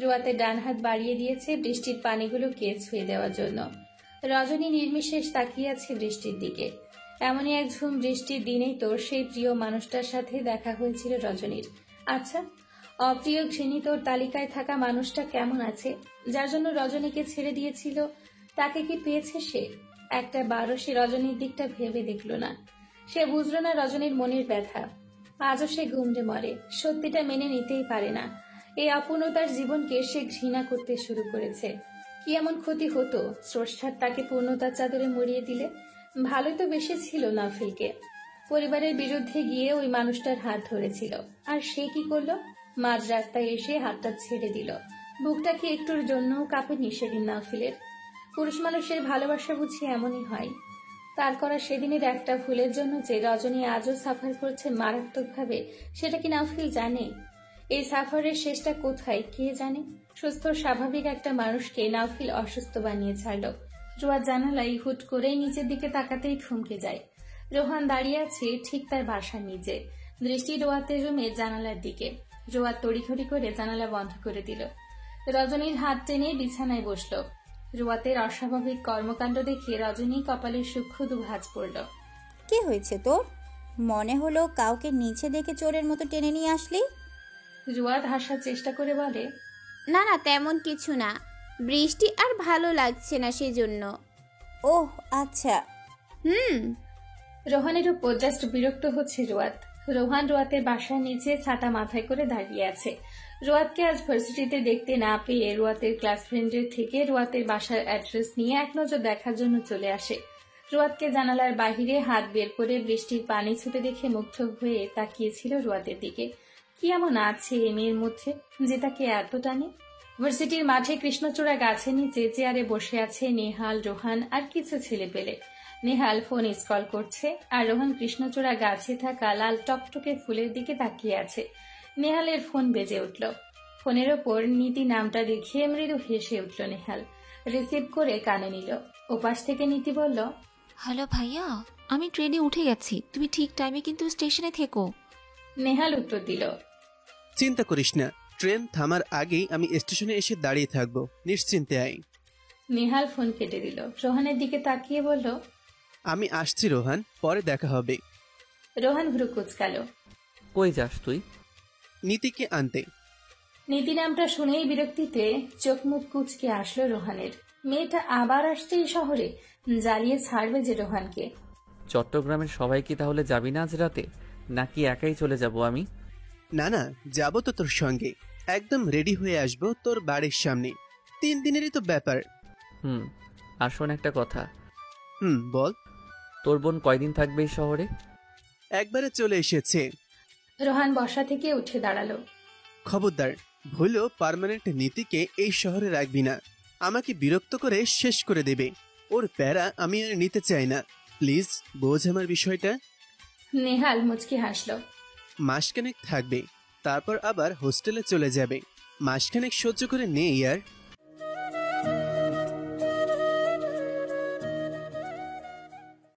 রুয়াতের ডান হাত বাড়িয়ে দিয়েছে বৃষ্টির পানিগুলোকে ছুঁয়ে দেওয়ার জন্য। রজনী নির্বিশেষ তাকিয়ে আছে বৃষ্টির দিকে। এমনই এক ঝুম বৃষ্টির দিনেই তো সেই প্রিয় মানুষটার সাথে দেখা হয়েছিল রজনীর। আচ্ছা, অপ্রিয় ঘৃণিতর তালিকায় থাকা মানুষটা কেমন আছে, যার জন্য রজনীকে ছেড়ে দিয়েছিল? তাকে কি পেয়েছে সে? একটা বারও সে রজনীর দিকটা ভেবে দেখল না। সে বুঝল না রজনীর মনের ব্যথা। আজও সে গুমড়ে মরে, সত্যিটা মেনে নিতেই পারে না। এই অপূর্ণতার জীবনকে সে ঘৃণা করতে শুরু করেছে। কি এমন ক্ষতি হতো স্রষ্টার তাকে পূর্ণতার চাদরে মুড়িয়ে দিলে? ভালোই তো বেশি ছিল নাফিলকে। পরিবারের বিরুদ্ধে গিয়ে ওই মানুষটার হাত ধরেছিল, আর সে কি করলো? মাঝ রাস্তায় এসে হাতটা ছেড়ে দিল। বুকটা কি একটুর জন্য কাঁপেনি সেদিন নাফিলের? পুরুষ মানুষের ভালোবাসা বুঝি এমনই হয়? তার করা সেদিনের একটা ভুলের জন্য যে রজনী আজও সাফার করছে মারাত্মকভাবে, সেটা কি নাফিল জানে? এই সাফারের শেষটা কোথায় কে জানে? সুস্থ স্বাভাবিক একটা মানুষকে নাফিল অসুস্থ বানিয়ে ছাড়ল। রোয়া জানালায় হুট করেই নিচের দিকে তাকাতেই থমকে যায়। রোহান দাঁড়িয়ে আছে ঠিক তার বাসার নিচে, দৃষ্টি রোয়াতের রুমে জানালার দিকে। রোয়া তড়িঘড়ি করে জানালা বন্ধ করে দিল। রজনীর হাত টেনে বিছানায় বসল। রোয়াতের অস্বাভাবিক কর্মকাণ্ড দেখে রজনী কপালের সূক্ষ্ম দুভাঁজ পড়ল। কি হয়েছে তোর? মনে হলো কাউকে নিচে দেখে চোরের মতো টেনে নিয়ে আসলি। রোয়াত হাসার চেষ্টা করে বলে, না না, তেমন কিছু না, বৃষ্টি আর ভালো লাগছে না সেজন্য। ওহ আচ্ছা। রোহানের উপর জাস্ট বিরক্ত হচ্ছে রোয়াত। রোহান রোয়াতের বাসার নিচে ছাতা মাথায় করে দাঁড়িয়ে আছে। রোয়াতকে আজ ভার্সিটিতে দেখতে না পেয়ে রোয়াতের ক্লাস ফ্রেন্ডের থেকে রোয়াতের বাসার অ্যাড্রেস নিয়ে এক নজর দেখার জন্য চলে আসে। রোয়াতকে জানালার বাহিরে হাত বের করে বৃষ্টির পানি ছুটে দেখে মুগ্ধ হয়ে তাকিয়েছিল রোয়াতের দিকে। কি এমন আছে এই মেয়ের মধ্যে যে তাকে এত টানে? ভার্সিটির মাঠে কৃষ্ণচূড়া গাছের নিচে চেয়ারে বসে আছে নেহাল, রোহান আর কিছু ছেলে পেলে। নেহাল ফোন স্ক্রল করছে আর রোহান কৃষ্ণচূড়া গাছে থাকা লাল টকটকে ফুলের দিকে তাকিয়ে আছে। নেহালের ফোন বেজে উঠল। ফোনের ওপর নীতি নামটা দেখিয়ে মৃদু হেসে উঠল নেহাল। রিসিভ করে কানে নিল। ওপাশ থেকে নীতি বলল, হ্যালো ভাইয়া, আমি ট্রেনে উঠে গেছি, তুমি ঠিক টাইমে কিন্তু স্টেশনে থেকো। নেহাল উত্তর দিল, চিন্তা করিস না, ট্রেন থামার আগেই আমি স্টেশনে এসে দাঁড়িয়ে থাকবো, নিশ্চিন্তে আয়। নেহাল ফোন কেটে দিল। রোহানের দিকে তাকিয়ে বলল, আমি আসছি রোহান, পরে দেখা হবে। রোহান ভ্রু কুচকাল। কই যাস তুই? নীতিকে আনতে। নীতি নামটা শুনেই বিরক্তিতে চোখ মুখ কুচকে আসলো রোহানের। মেয়েটা আবার আসছে এই শহরে, জ্বালিয়ে ছাড়বে যে রোহানকে। চট্টগ্রামের সবাই কি তাহলে যাবি না আজ রাতে, নাকি একাই চলে যাব আমি? না না, যাবো তো তোর সঙ্গে, একদম রেডি হয়ে আসবো তোর বাড়ির সামনে। 3 দিনেরই তো ব্যাপার। আসুন একটা কথা। বল। তোর বোন কয়দিন থাকবে এই শহরে? একবারে চলে এসেছে। রোহান বসা থেকে উঠে দাঁড়ালো। খবরদার, ভুলেও পার্মানেন্ট নীতিকে এই শহরে রাখবি না, আমাকে বিরক্ত করে শেষ করে দেবে। ওর প্যারা আমি আর নিতে চাই না, প্লিজ বোঝ আমার বিষয়টা। নেহাল মুচকি হাসলো। মাসখানেক থাকবে, তারপর আবার হোস্টেলে চলে যাবে। মাসখানেক সহ্য করে নে ইয়ার।